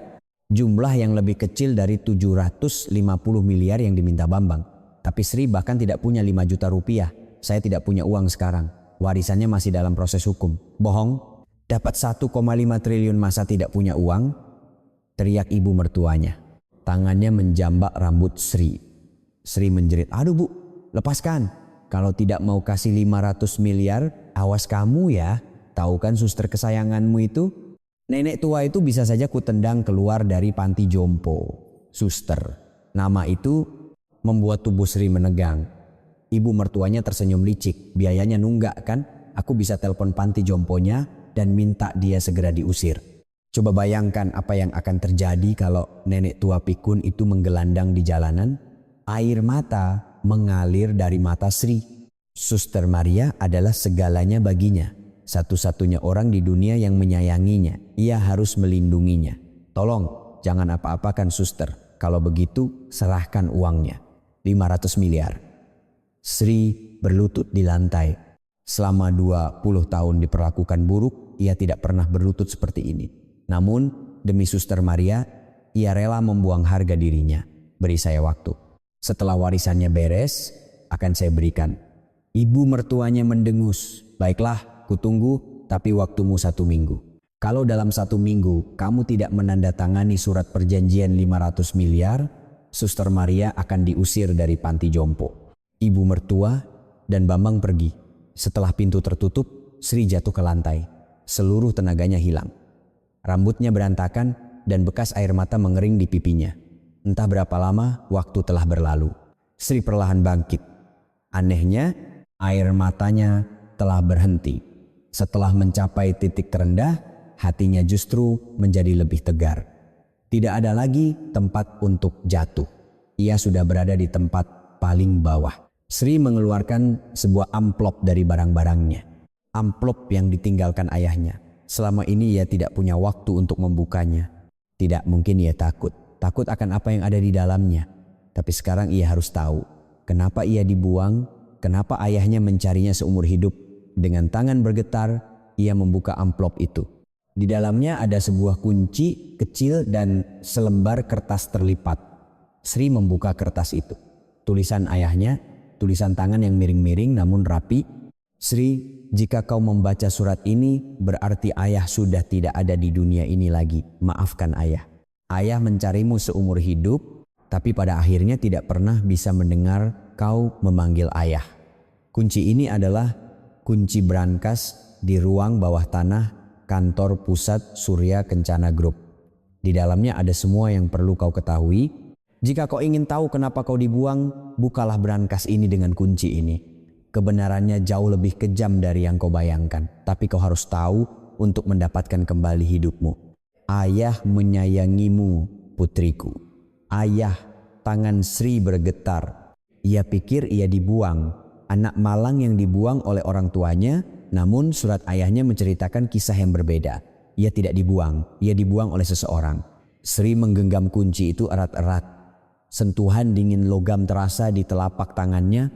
jumlah yang lebih kecil dari 750 miliar yang diminta Bambang. Tapi Sri bahkan tidak punya 5 juta rupiah. "Saya tidak punya uang sekarang. Warisannya masih dalam proses hukum." "Bohong. Dapat 1,5 triliun masa tidak punya uang?" teriak ibu mertuanya. Tangannya menjambak rambut Sri. Sri menjerit, "Aduh Bu, lepaskan. Kalau tidak mau kasih 500 miliar, Awas kamu ya, tahu kan suster kesayanganmu itu? Nenek tua itu bisa saja kutendang keluar dari panti jompo. Suster, nama itu membuat tubuh Sri menegang. Ibu mertuanya tersenyum licik, biayanya nunggak kan? Aku bisa telepon panti jomponya dan minta dia segera diusir. Coba bayangkan apa yang akan terjadi kalau nenek tua pikun itu menggelandang di jalanan. Air mata mengalir dari mata Sri. Suster Maria adalah segalanya baginya. Satu-satunya orang di dunia yang menyayanginya. Ia harus melindunginya. Tolong, jangan apa-apakan suster. Kalau begitu, serahkan uangnya. 500 miliar. Sri berlutut di lantai. Selama 20 tahun diperlakukan buruk, ia tidak pernah berlutut seperti ini. Namun, demi suster Maria, ia rela membuang harga dirinya. Beri saya waktu. Setelah warisannya beres, akan saya berikan. Ibu mertuanya mendengus. Baiklah, kutunggu, tapi waktumu 1 minggu. Kalau dalam 1 minggu kamu tidak menandatangani surat perjanjian 500 miliar, Suster Maria akan diusir dari panti jompo. Ibu mertua dan Bambang pergi. Setelah pintu tertutup, Sri jatuh ke lantai. Seluruh tenaganya hilang. Rambutnya berantakan dan bekas air mata mengering di pipinya. Entah berapa lama waktu telah berlalu. Sri perlahan bangkit. Anehnya, air matanya telah berhenti. Setelah mencapai titik terendah, hatinya justru menjadi lebih tegar. Tidak ada lagi tempat untuk jatuh. Ia sudah berada di tempat paling bawah. Sri mengeluarkan sebuah amplop dari barang-barangnya. Amplop yang ditinggalkan ayahnya. Selama ini ia tidak punya waktu untuk membukanya. Tidak mungkin ia takut. Takut akan apa yang ada di dalamnya. Tapi sekarang ia harus tahu kenapa ia dibuang, kenapa ayahnya mencarinya seumur hidup. Dengan tangan bergetar, ia membuka amplop itu. Di dalamnya ada sebuah kunci kecil dan selembar kertas terlipat. Sri membuka kertas itu. Tulisan ayahnya, tulisan tangan yang miring-miring namun rapi. Sri, jika kau membaca surat ini, berarti ayah sudah tidak ada di dunia ini lagi. Maafkan ayah. Ayah mencarimu seumur hidup, tapi pada akhirnya tidak pernah bisa mendengar kau memanggil ayah. Kunci ini adalah kunci brankas di ruang bawah tanah kantor pusat Surya Kencana Group. Di dalamnya ada semua yang perlu kau ketahui. Jika kau ingin tahu kenapa kau dibuang, bukalah brankas ini dengan kunci ini. Kebenarannya jauh lebih kejam dari yang kau bayangkan. Tapi kau harus tahu untuk mendapatkan kembali hidupmu. Ayah menyayangimu, putriku. Ayah, tangan Sri bergetar. Ia pikir ia dibuang. Anak malang yang dibuang oleh orang tuanya, namun surat ayahnya menceritakan kisah yang berbeda. Ia tidak dibuang, ia dibuang oleh seseorang. Sri menggenggam kunci itu erat-erat. Sentuhan dingin logam terasa di telapak tangannya.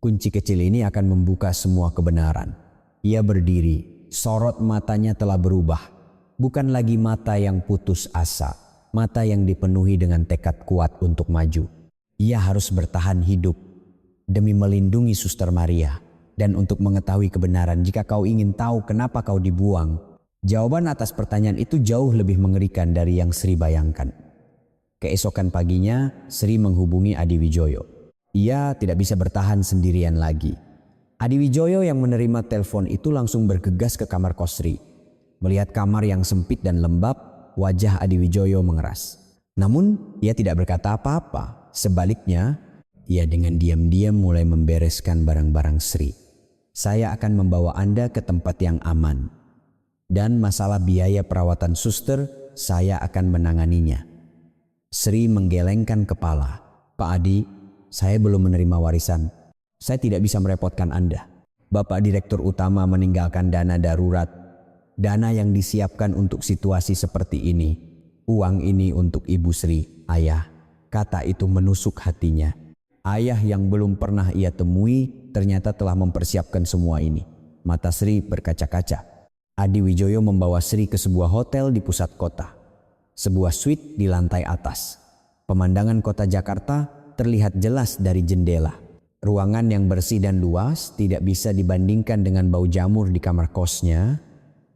Kunci kecil ini akan membuka semua kebenaran. Ia berdiri, sorot matanya telah berubah. Bukan lagi mata yang putus asa, mata yang dipenuhi dengan tekad kuat untuk maju. Ia harus bertahan hidup demi melindungi Suster Maria. Dan untuk mengetahui kebenaran, jika kau ingin tahu kenapa kau dibuang, jawaban atas pertanyaan itu jauh lebih mengerikan dari yang Sri bayangkan. Keesokan paginya, Sri menghubungi Adi Wijoyo. Ia tidak bisa bertahan sendirian lagi. Adi Wijoyo yang menerima telepon itu langsung bergegas ke kamar kos Sri. Melihat kamar yang sempit dan lembab, wajah Adi Wijoyo mengeras. Namun, ia tidak berkata apa-apa. Sebaliknya, ia dengan diam-diam mulai membereskan barang-barang Sri. Saya akan membawa Anda ke tempat yang aman. Dan masalah biaya perawatan suster, saya akan menanganinya. Sri menggelengkan kepala. Pak Adi, saya belum menerima warisan. Saya tidak bisa merepotkan Anda. Bapak Direktur Utama meninggalkan dana darurat. Dana yang disiapkan untuk situasi seperti ini. Uang ini untuk Ibu Sri, ayah. Kata itu menusuk hatinya. Ayah yang belum pernah ia temui ternyata telah mempersiapkan semua ini. Mata Sri berkaca-kaca. Adi Wijoyo membawa Sri ke sebuah hotel di pusat kota. Sebuah suite di lantai atas. Pemandangan kota Jakarta terlihat jelas dari jendela. Ruangan yang bersih dan luas tidak bisa dibandingkan dengan bau jamur di kamar kosnya.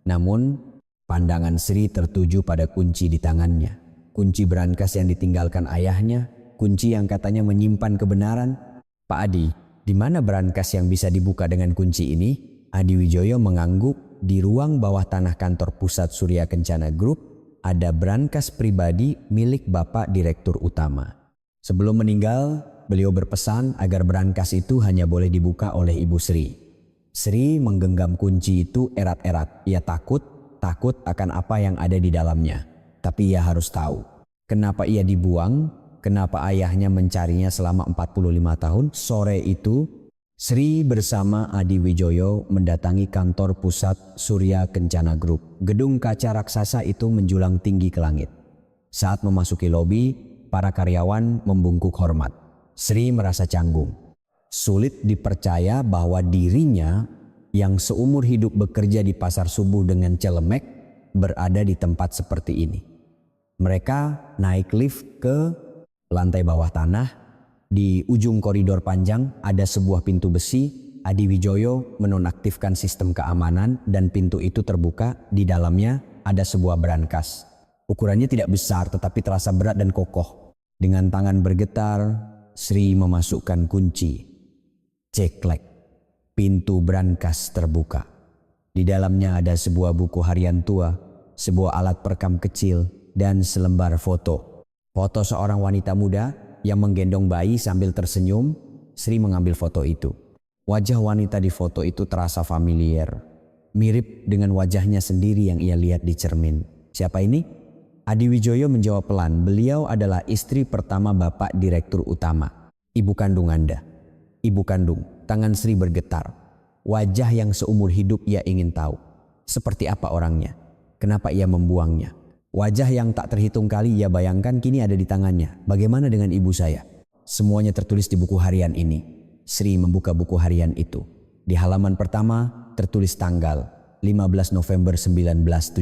Namun, pandangan Sri tertuju pada kunci di tangannya. Kunci brankas yang ditinggalkan ayahnya, kunci yang katanya menyimpan kebenaran. Pak Adi, di mana brankas yang bisa dibuka dengan kunci ini? Adi Wijoyo mengangguk di ruang bawah tanah kantor pusat Surya Kencana Group ada brankas pribadi milik Bapak Direktur Utama. Sebelum meninggal, beliau berpesan agar brankas itu hanya boleh dibuka oleh Ibu Sri. Sri menggenggam kunci itu erat-erat. Ia takut akan apa yang ada di dalamnya. Tapi ia harus tahu, kenapa ia dibuang, kenapa ayahnya mencarinya selama 45 tahun. Sore itu, Sri bersama Adi Wijoyo mendatangi kantor pusat Surya Kencana Group. Gedung kaca raksasa itu menjulang tinggi ke langit. Saat memasuki lobi, para karyawan membungkuk hormat. Sri merasa canggung. Sulit dipercaya bahwa dirinya yang seumur hidup bekerja di pasar subuh dengan celemek berada di tempat seperti ini. Mereka naik lift ke lantai bawah tanah. Di ujung koridor panjang ada sebuah pintu besi. Adi Wijoyo menonaktifkan sistem keamanan dan pintu itu terbuka. Di dalamnya ada sebuah brankas. Ukurannya tidak besar tetapi terasa berat dan kokoh. Dengan tangan bergetar, Sri memasukkan kunci. Ceklek. Pintu brankas terbuka. Di dalamnya ada sebuah buku harian tua, sebuah alat perekam kecil, dan selembar foto. Foto seorang wanita muda yang menggendong bayi sambil tersenyum. Sri mengambil foto itu. Wajah wanita di foto itu terasa familiar. Mirip dengan wajahnya sendiri yang ia lihat di cermin. Siapa ini? Adi Wijoyo menjawab pelan. Beliau adalah istri pertama Bapak Direktur Utama. Ibu kandung Anda. Ibu kandung. Tangan Sri bergetar. Wajah yang seumur hidup ia ingin tahu. Seperti apa orangnya? Kenapa ia membuangnya? Wajah yang tak terhitung kali ia bayangkan kini ada di tangannya. Bagaimana dengan ibu saya? Semuanya tertulis di buku harian ini. Sri membuka buku harian itu. Di halaman pertama tertulis tanggal 15 November 1979.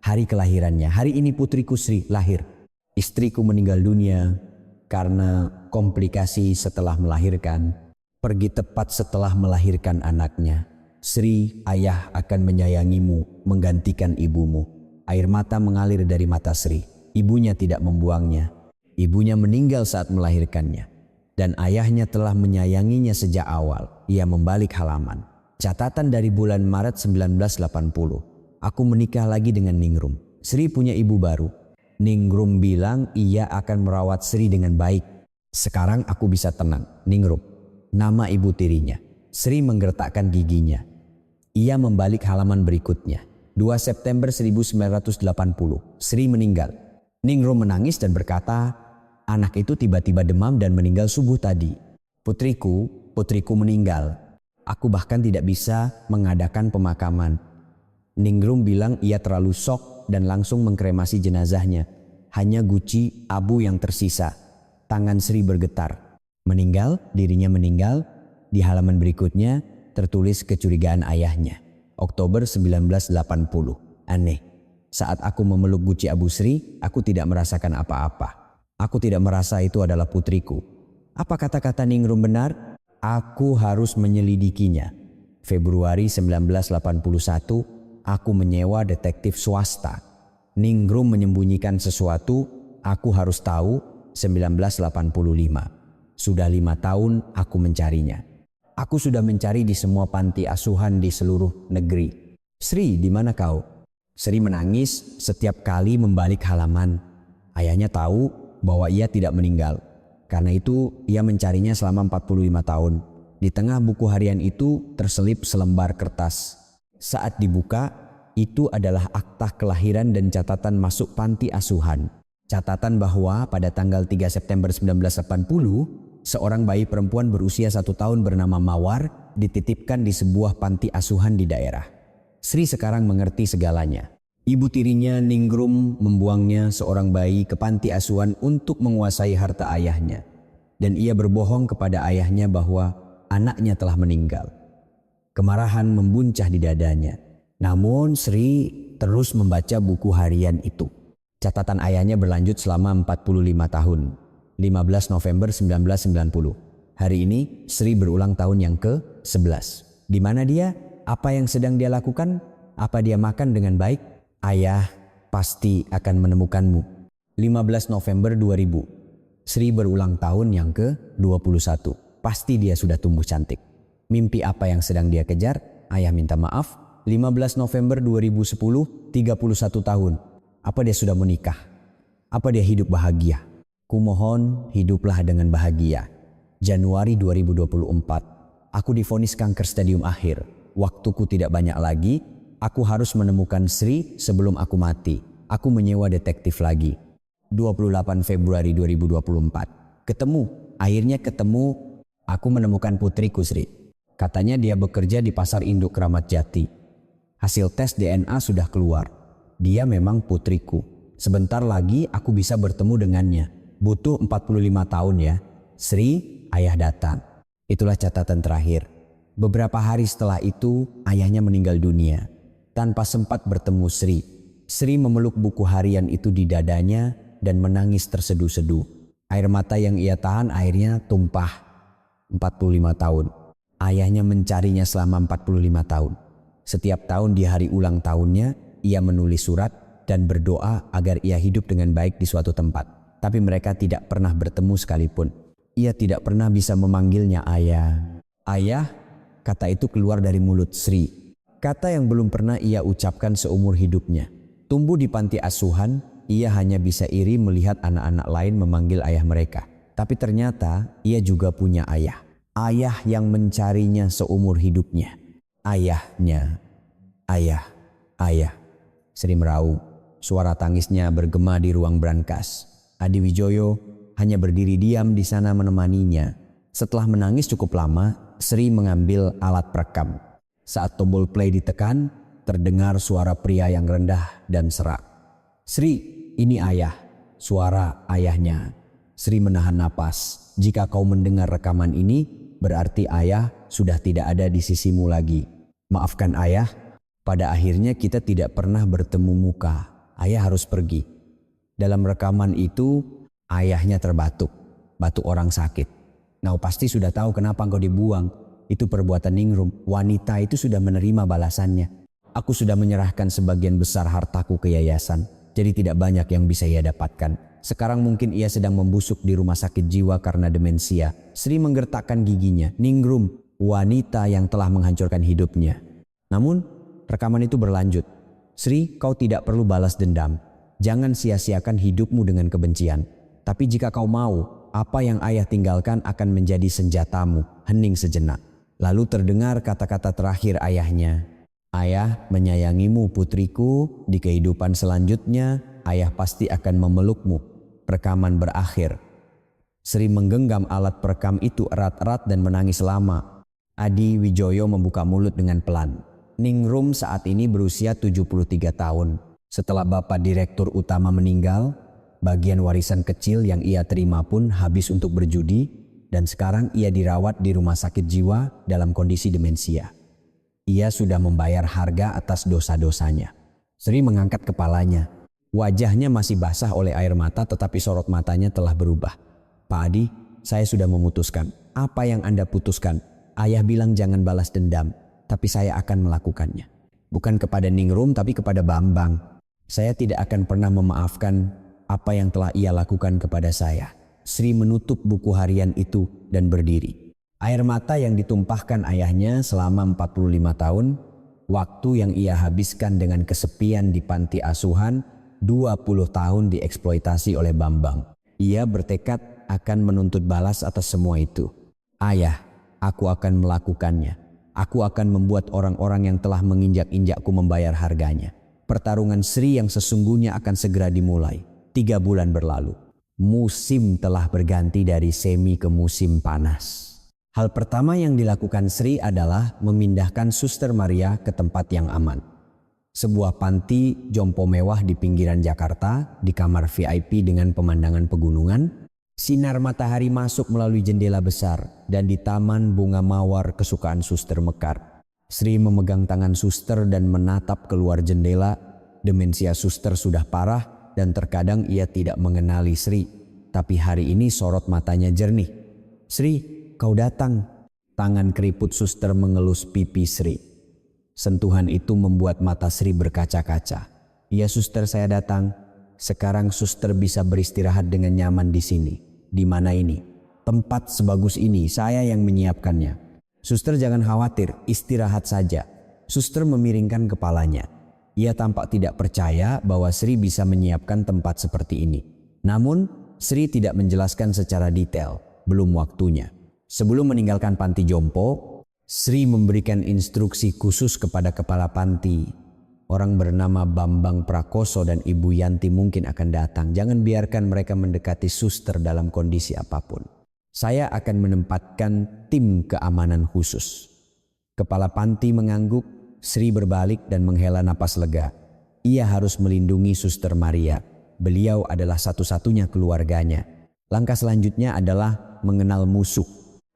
Hari kelahirannya. Hari ini putriku Sri lahir. Istriku meninggal dunia karena komplikasi setelah melahirkan. Pergi tepat setelah melahirkan anaknya. Sri, ayah akan menyayangimu, menggantikan ibumu. Air mata mengalir dari mata Sri. Ibunya tidak membuangnya. Ibunya meninggal saat melahirkannya. Dan ayahnya telah menyayanginya sejak awal. Ia membalik halaman. Catatan dari bulan Maret 1980. Aku menikah lagi dengan Ningrum. Sri punya ibu baru. Ningrum bilang ia akan merawat Sri dengan baik. Sekarang aku bisa tenang. Ningrum. Nama ibu tirinya. Sri menggertakkan giginya. Ia membalik halaman berikutnya. 2 September 1980. Sri meninggal. Ningrum menangis dan berkata, anak itu tiba-tiba demam dan meninggal subuh tadi. Putriku meninggal. Aku bahkan tidak bisa mengadakan pemakaman. Ningrum bilang ia terlalu shock dan langsung mengkremasi jenazahnya. Hanya guci abu yang tersisa. Tangan Sri bergetar. Meninggal, dirinya meninggal. Di halaman berikutnya tertulis kecurigaan ayahnya. Oktober 1980. Aneh. Saat aku memeluk guci abu Sri, aku tidak merasakan apa-apa. Aku tidak merasa itu adalah putriku. Apa kata-kata Ningrum benar? Aku harus menyelidikinya. Februari 1981. Aku menyewa detektif swasta. Ningrum menyembunyikan sesuatu. Aku harus tahu. 1985. Sudah 5 tahun aku mencarinya. Aku sudah mencari di semua panti asuhan di seluruh negeri. Sri, di mana kau? Sri menangis setiap kali membalik halaman. Ayahnya tahu bahwa ia tidak meninggal. Karena itu ia mencarinya selama 45 tahun. Di tengah buku harian itu terselip selembar kertas. Saat dibuka, itu adalah akta kelahiran dan catatan masuk panti asuhan. Catatan bahwa pada tanggal 3 September 1980, seorang bayi perempuan berusia 1 tahun bernama Mawar dititipkan di sebuah panti asuhan di daerah. Sri sekarang mengerti segalanya. Ibu tirinya Ningrum membuangnya seorang bayi ke panti asuhan untuk menguasai harta ayahnya. Dan ia berbohong kepada ayahnya bahwa anaknya telah meninggal. Kemarahan membuncah di dadanya. Namun Sri terus membaca buku harian itu. Catatan ayahnya berlanjut selama 45 tahun. 15 November 1990. Hari ini Sri berulang tahun yang ke-11. Di mana dia? Apa yang sedang dia lakukan? Apa dia makan dengan baik? Ayah pasti akan menemukanmu. 15 November 2000. Sri berulang tahun yang ke-21. Pasti dia sudah tumbuh cantik. Mimpi apa yang sedang dia kejar? Ayah minta maaf. 15 November 2010, 31 tahun. Apa dia sudah menikah? Apa dia hidup bahagia? Kumohon hiduplah dengan bahagia. Januari 2024. Aku divonis kanker stadium akhir. Waktuku tidak banyak lagi. Aku harus menemukan Sri sebelum aku mati. Aku menyewa detektif lagi. 28 Februari 2024. Akhirnya ketemu. Aku menemukan putriku Sri. Katanya dia bekerja di pasar induk Kramat Jati. Hasil tes DNA sudah keluar. Dia memang putriku. Sebentar lagi aku bisa bertemu dengannya. Butuh 45 tahun ya. Sri, ayah datang. Itulah catatan terakhir. Beberapa hari setelah itu, ayahnya meninggal dunia. Tanpa sempat bertemu Sri. Sri memeluk buku harian itu di dadanya dan menangis terseduh-seduh. Air mata yang ia tahan akhirnya tumpah. 45 tahun. Ayahnya mencarinya selama 45 tahun. Setiap tahun di hari ulang tahunnya, ia menulis surat dan berdoa agar ia hidup dengan baik di suatu tempat. Tapi mereka tidak pernah bertemu sekalipun. Ia tidak pernah bisa memanggilnya ayah. Ayah, kata itu keluar dari mulut Sri. Kata yang belum pernah ia ucapkan seumur hidupnya. Tumbuh di panti asuhan, ia hanya bisa iri melihat anak-anak lain memanggil ayah mereka. Tapi ternyata ia juga punya ayah. Ayah yang mencarinya seumur hidupnya. Ayahnya. Ayah. Sri meraung. Suara tangisnya bergema di ruang brankas. Adi Wijoyo hanya berdiri diam di sana menemaninya. Setelah menangis cukup lama, Sri mengambil alat perekam. Saat tombol play ditekan, terdengar suara pria yang rendah dan serak. Sri, ini ayah. Suara ayahnya. Sri menahan napas. Jika kau mendengar rekaman ini, berarti ayah sudah tidak ada di sisimu lagi. Maafkan ayah, pada akhirnya kita tidak pernah bertemu muka. Ayah harus pergi. Dalam rekaman itu, ayahnya terbatuk. Batuk orang sakit. Kau pasti sudah tahu kenapa kau dibuang. Itu perbuatan Ningrum. Wanita itu sudah menerima balasannya. Aku sudah menyerahkan sebagian besar hartaku ke yayasan. Jadi tidak banyak yang bisa ia dapatkan. Sekarang mungkin ia sedang membusuk di rumah sakit jiwa karena demensia. Sri menggertakkan giginya. Ningrum, wanita yang telah menghancurkan hidupnya. Namun, rekaman itu berlanjut. Sri, kau tidak perlu balas dendam. Jangan sia-siakan hidupmu dengan kebencian. Tapi jika kau mau, apa yang ayah tinggalkan akan menjadi senjatamu. Hening sejenak. Lalu terdengar kata-kata terakhir ayahnya. Ayah menyayangimu putriku, di kehidupan selanjutnya ayah pasti akan memelukmu. Rekaman berakhir. Sri menggenggam alat perekam itu erat-erat dan menangis lama. Adi Wijoyo membuka mulut dengan pelan. Ningrum saat ini berusia 73 tahun. Setelah bapak direktur utama meninggal, bagian warisan kecil yang ia terima pun habis untuk berjudi dan sekarang ia dirawat di rumah sakit jiwa dalam kondisi demensia. Ia sudah membayar harga atas dosa-dosanya. Sri mengangkat kepalanya. Wajahnya masih basah oleh air mata tetapi sorot matanya telah berubah. Pak Adi, saya sudah memutuskan. Apa yang Anda putuskan? Ayah bilang jangan balas dendam, tapi saya akan melakukannya. Bukan kepada Ningrum tapi kepada Bambang. Saya tidak akan pernah memaafkan apa yang telah ia lakukan kepada saya. Sri menutup buku harian itu dan berdiri. Air mata yang ditumpahkan ayahnya selama 45 tahun, waktu yang ia habiskan dengan kesepian di panti asuhan, 20 tahun dieksploitasi oleh Bambang. Ia bertekad akan menuntut balas atas semua itu. Ayah, aku akan melakukannya. Aku akan membuat orang-orang yang telah menginjak-injakku membayar harganya. Pertarungan Sri yang sesungguhnya akan segera dimulai. 3 bulan berlalu. Musim telah berganti dari semi ke musim panas. Hal pertama yang dilakukan Sri adalah memindahkan Suster Maria ke tempat yang aman. Sebuah panti jompo mewah di pinggiran Jakarta, di kamar VIP dengan pemandangan pegunungan. Sinar matahari masuk melalui jendela besar dan di taman bunga mawar kesukaan Suster mekar. Sri memegang tangan Suster dan menatap keluar jendela. Demensia Suster sudah parah dan terkadang ia tidak mengenali Sri. Tapi hari ini sorot matanya jernih. Sri, kau datang. Tangan keriput Suster mengelus pipi Sri. Sentuhan itu membuat mata Sri berkaca-kaca. Ya Suster, saya datang. Sekarang Suster bisa beristirahat dengan nyaman di sini. Di mana ini? Tempat sebagus ini, saya yang menyiapkannya. Suster jangan khawatir, istirahat saja. Suster memiringkan kepalanya. Ia tampak tidak percaya bahwa Sri bisa menyiapkan tempat seperti ini. Namun, Sri tidak menjelaskan secara detail, belum waktunya. Sebelum meninggalkan panti jompo, Sri memberikan instruksi khusus kepada kepala panti. Orang bernama Bambang Prakoso dan Ibu Yanti mungkin akan datang. Jangan biarkan mereka mendekati suster dalam kondisi apapun. Saya akan menempatkan tim keamanan khusus. Kepala panti mengangguk, Sri berbalik dan menghela napas lega. Ia harus melindungi Suster Maria. Beliau adalah satu-satunya keluarganya. Langkah selanjutnya adalah mengenal musuh.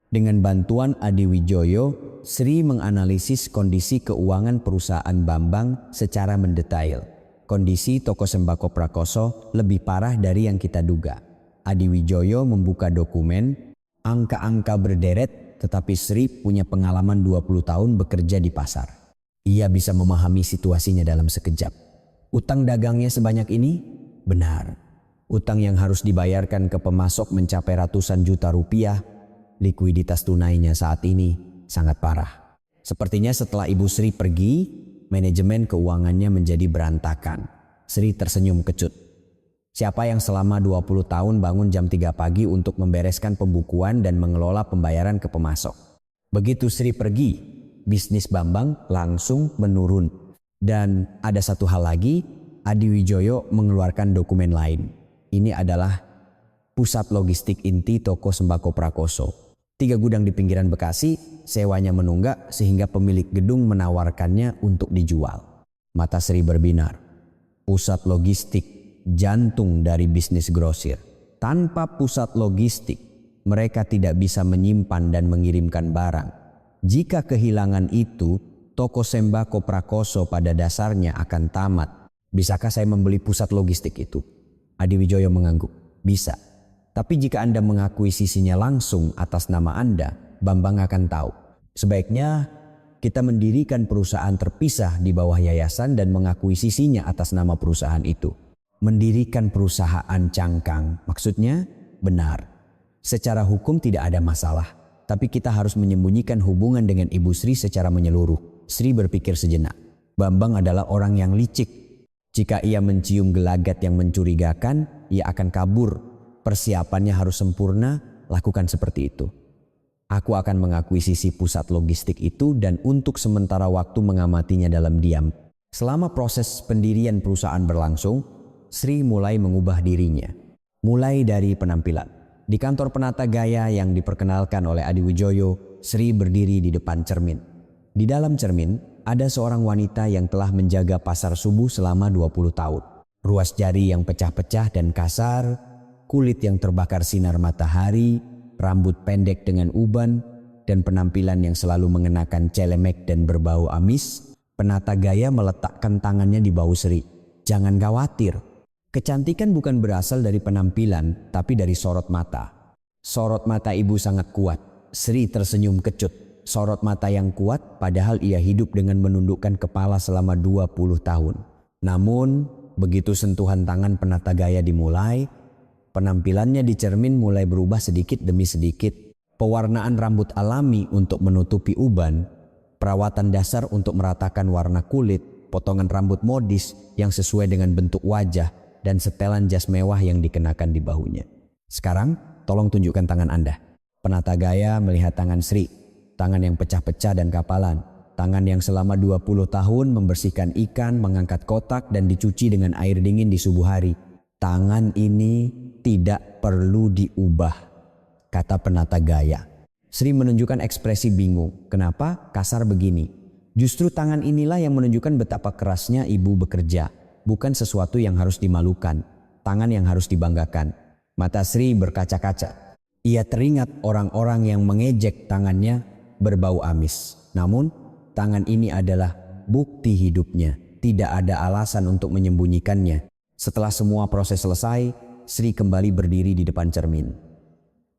Dengan bantuan Adi Wijoyo, Sri menganalisis kondisi keuangan perusahaan Bambang secara mendetail. Kondisi toko sembako Prakoso lebih parah dari yang kita duga. Adi Wijoyo membuka dokumen, angka-angka berderet, tetapi Sri punya pengalaman 20 tahun bekerja di pasar. Ia bisa memahami situasinya dalam sekejap. Utang dagangnya sebanyak ini? Benar. Utang yang harus dibayarkan ke pemasok mencapai ratusan juta rupiah. Likuiditas tunainya saat ini sangat parah. Sepertinya setelah Ibu Sri pergi, manajemen keuangannya menjadi berantakan. Sri tersenyum kecut. Siapa yang selama 20 tahun bangun jam 3 pagi untuk membereskan pembukuan dan mengelola pembayaran ke pemasok? Begitu Sri pergi, bisnis Bambang langsung menurun. Dan ada satu hal lagi, Adi Wijoyo mengeluarkan dokumen lain. Ini adalah pusat logistik inti toko sembako Prakoso. 3 gudang di pinggiran Bekasi, sewanya menunggak sehingga pemilik gedung menawarkannya untuk dijual. Mata Sri berbinar. Pusat logistik, jantung dari bisnis grosir. Tanpa pusat logistik, mereka tidak bisa menyimpan dan mengirimkan barang. Jika kehilangan itu, toko sembako Prakoso pada dasarnya akan tamat. Bisakah saya membeli pusat logistik itu? Adi Wijoyo mengangguk. Bisa. Tapi jika Anda mengakuisisinya langsung atas nama Anda, Bambang akan tahu. Sebaiknya kita mendirikan perusahaan terpisah di bawah yayasan dan mengakuisisinya atas nama perusahaan itu. Mendirikan perusahaan cangkang, maksudnya benar. Secara hukum tidak ada masalah, tapi kita harus menyembunyikan hubungan dengan Ibu Sri secara menyeluruh. Sri berpikir sejenak. Bambang adalah orang yang licik. Jika ia mencium gelagat yang mencurigakan, ia akan kabur. Persiapannya harus sempurna, lakukan seperti itu. Aku akan mengakuisisi pusat logistik itu dan untuk sementara waktu mengamatinya dalam diam. Selama proses pendirian perusahaan berlangsung, Sri mulai mengubah dirinya. Mulai dari penampilan. Di kantor penata gaya yang diperkenalkan oleh Adi Wijoyo, Sri berdiri di depan cermin. Di dalam cermin, ada seorang wanita yang telah menjaga pasar subuh selama 20 tahun. Ruas jari yang pecah-pecah dan kasar, kulit yang terbakar sinar matahari, rambut pendek dengan uban, dan penampilan yang selalu mengenakan celemek dan berbau amis. Penata gaya meletakkan tangannya di bahu Sri. Jangan khawatir. Kecantikan bukan berasal dari penampilan, tapi dari sorot mata. Sorot mata ibu sangat kuat. Sri tersenyum kecut. Sorot mata yang kuat padahal ia hidup dengan menundukkan kepala selama 20 tahun. Namun, begitu sentuhan tangan penata gaya dimulai, penampilannya di cermin mulai berubah sedikit demi sedikit. Pewarnaan rambut alami untuk menutupi uban, perawatan dasar untuk meratakan warna kulit, potongan rambut modis yang sesuai dengan bentuk wajah, dan setelan jas mewah yang dikenakan di bahunya. Sekarang, tolong tunjukkan tangan Anda. Penata gaya melihat tangan Sri, tangan yang pecah-pecah dan kapalan, tangan yang selama 20 tahun membersihkan ikan, mengangkat kotak, dan dicuci dengan air dingin di subuh hari. Tangan ini tidak perlu diubah, kata penata gaya. Sri menunjukkan ekspresi bingung. Kenapa kasar begini? Justru tangan inilah yang menunjukkan betapa kerasnya ibu bekerja. Bukan sesuatu yang harus dimalukan, tangan yang harus dibanggakan. Mata Sri berkaca-kaca. Ia teringat orang-orang yang mengejek tangannya berbau amis. Namun, tangan ini adalah bukti hidupnya. Tidak ada alasan untuk menyembunyikannya. Setelah semua proses selesai, Sri kembali berdiri di depan cermin.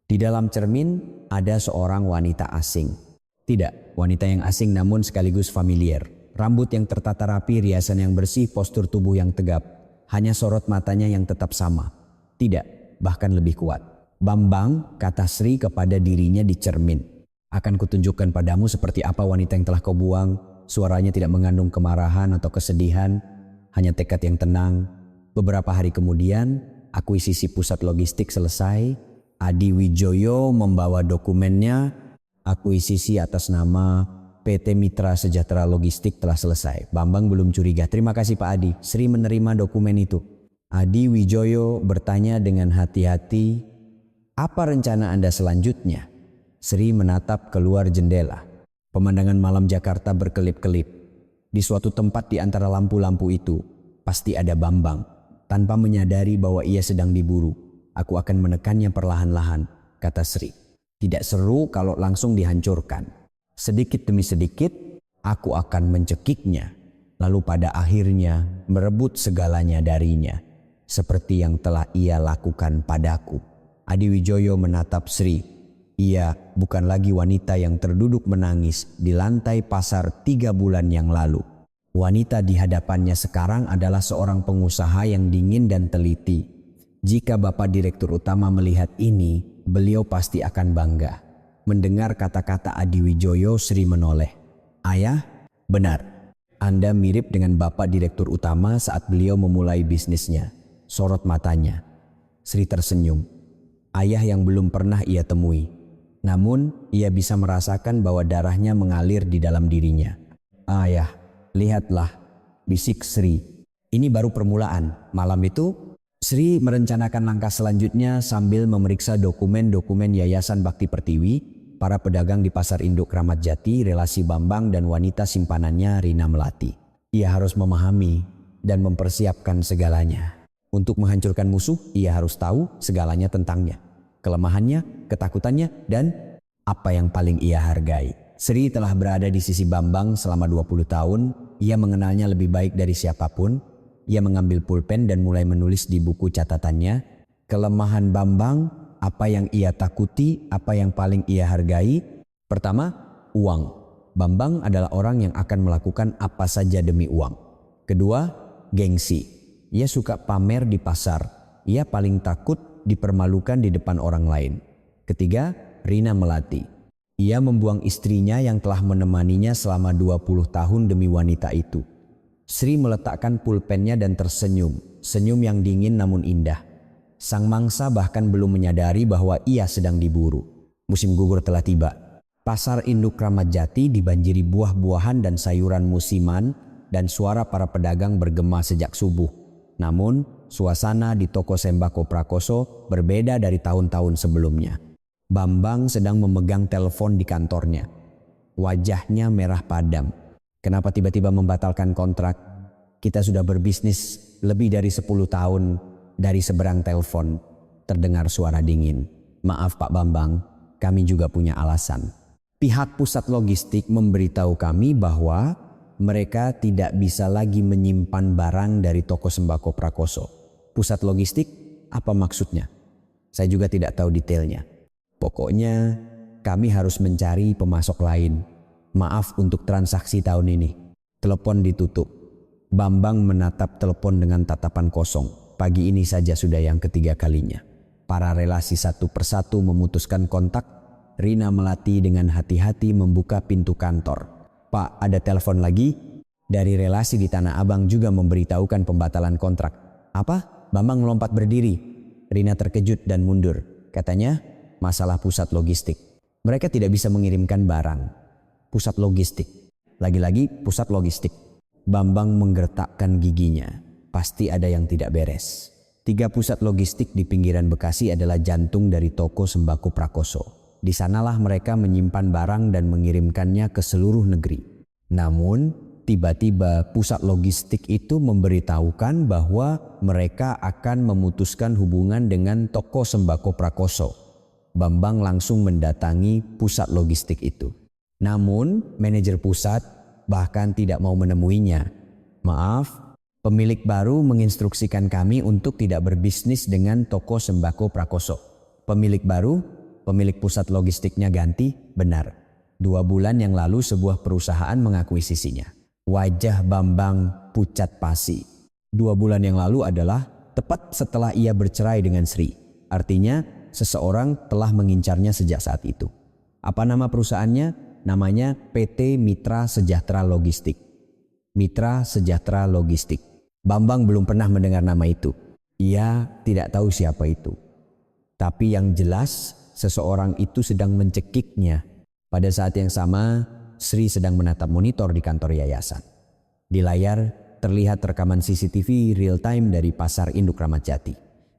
Di dalam cermin ada seorang wanita asing. Tidak, wanita yang asing namun sekaligus familiar. Rambut yang tertata rapi, riasan yang bersih, postur tubuh yang tegap. Hanya sorot matanya yang tetap sama. Tidak, bahkan lebih kuat. Bambang, kata Sri kepada dirinya di cermin. Akan kutunjukkan padamu seperti apa wanita yang telah kau buang. Suaranya tidak mengandung kemarahan atau kesedihan, hanya tekad yang tenang. Beberapa hari kemudian, akuisisi pusat logistik selesai. Adi Wijoyo membawa dokumennya. Akuisisi atas nama PT Mitra Sejahtera Logistik telah selesai. Bambang belum curiga. Terima kasih Pak Adi. Sri menerima dokumen itu. Adi Wijoyo bertanya dengan hati-hati, apa rencana Anda selanjutnya? Sri menatap keluar jendela. Pemandangan malam Jakarta berkelip-kelip. Di suatu tempat di antara lampu-lampu itu, pasti ada Bambang. Tanpa menyadari bahwa ia sedang diburu, aku akan menekannya perlahan-lahan, kata Sri. Tidak seru kalau langsung dihancurkan. Sedikit demi sedikit, aku akan mencekiknya. Lalu pada akhirnya merebut segalanya darinya. Seperti yang telah ia lakukan padaku. Adi Wijoyo menatap Sri. Ia bukan lagi wanita yang terduduk menangis di lantai pasar 3 bulan yang lalu. Wanita di hadapannya sekarang adalah seorang pengusaha yang dingin dan teliti. Jika Bapak Direktur Utama melihat ini, beliau pasti akan bangga. Mendengar kata-kata Adi Wijoyo, Sri menoleh. Ayah, benar. Anda mirip dengan Bapak Direktur Utama saat beliau memulai bisnisnya. Sorot matanya. Sri tersenyum. Ayah yang belum pernah ia temui. Namun ia bisa merasakan bahwa darahnya mengalir di dalam dirinya. Ayah, lihatlah, bisik Sri. Ini baru permulaan. Malam itu, Sri merencanakan langkah selanjutnya sambil memeriksa dokumen-dokumen Yayasan Bakti Pertiwi, para pedagang di Pasar Induk Kramat Jati, relasi Bambang dan wanita simpanannya Rina Melati. Ia harus memahami dan mempersiapkan segalanya. Untuk menghancurkan musuh, ia harus tahu segalanya tentangnya. Kelemahannya, ketakutannya, dan apa yang paling ia hargai. Sri telah berada di sisi Bambang selama 20 tahun. Ia mengenalnya lebih baik dari siapapun. Ia mengambil pulpen dan mulai menulis di buku catatannya. Kelemahan Bambang, apa yang ia takuti, apa yang paling ia hargai. Pertama, uang. Bambang adalah orang yang akan melakukan apa saja demi uang. Kedua, gengsi. Ia suka pamer di pasar. Ia paling takut dipermalukan di depan orang lain. Ketiga, Rina Melati. Ia membuang istrinya yang telah menemaninya selama 20 tahun demi wanita itu. Sri meletakkan pulpennya dan tersenyum. Senyum yang dingin namun indah. Sang mangsa bahkan belum menyadari bahwa ia sedang diburu. Musim gugur telah tiba. Pasar Induk Kramat Jati dibanjiri buah-buahan dan sayuran musiman dan suara para pedagang bergema sejak subuh. Namun, suasana di toko sembako Prakoso berbeda dari tahun-tahun sebelumnya. Bambang sedang memegang telepon di kantornya. Wajahnya merah padam. Kenapa tiba-tiba membatalkan kontrak? Kita sudah berbisnis lebih dari 10 tahun. Dari seberang telepon terdengar suara dingin. Maaf Pak Bambang, kami juga punya alasan. Pihak pusat logistik memberitahu kami bahwa mereka tidak bisa lagi menyimpan barang dari toko sembako Prakoso. Pusat logistik, apa maksudnya? Saya juga tidak tahu detailnya. Pokoknya kami harus mencari pemasok lain. Maaf untuk transaksi tahun ini. Telepon ditutup. Bambang menatap telepon dengan tatapan kosong. Pagi ini saja sudah yang ketiga kalinya. Para relasi satu persatu memutuskan kontak. Rina Melati dengan hati-hati membuka pintu kantor. Pak, ada telepon lagi. Dari relasi di Tanah Abang juga memberitahukan pembatalan kontrak. Apa? Bambang melompat berdiri. Rina terkejut dan mundur. Katanya, masalah pusat logistik. Mereka tidak bisa mengirimkan barang. Pusat logistik. Lagi-lagi pusat logistik. Bambang menggertakkan giginya. Pasti ada yang tidak beres. 3 pusat logistik di pinggiran Bekasi adalah jantung dari toko sembako Prakoso. Di sanalah mereka menyimpan barang dan mengirimkannya ke seluruh negeri. Namun, tiba-tiba pusat logistik itu memberitahukan bahwa mereka akan memutuskan hubungan dengan toko sembako Prakoso. Bambang langsung mendatangi pusat logistik itu. Namun, manajer pusat bahkan tidak mau menemuinya. Maaf, pemilik baru menginstruksikan kami untuk tidak berbisnis dengan toko sembako Prakoso. Pemilik baru? Pemilik pusat logistiknya ganti? Benar. 2 bulan yang lalu sebuah perusahaan mengakuisisinya. Wajah Bambang pucat pasi. 2 bulan yang lalu adalah tepat setelah ia bercerai dengan Sri. Artinya seseorang telah mengincarnya sejak saat itu. Apa nama perusahaannya? Namanya PT Mitra Sejahtera Logistik. Mitra Sejahtera Logistik. Bambang belum pernah mendengar nama itu. Ia tidak tahu siapa itu. Tapi yang jelas seseorang itu sedang mencekiknya. Pada saat yang sama, Sri sedang menatap monitor di kantor yayasan. Di layar terlihat rekaman CCTV real time dari Pasar Induk Ramat Jati.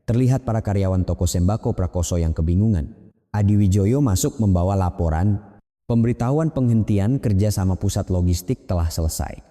Terlihat para karyawan toko sembako Prakoso yang kebingungan. Adi Wijoyo masuk membawa laporan. Pemberitahuan penghentian kerjasama pusat logistik telah selesai.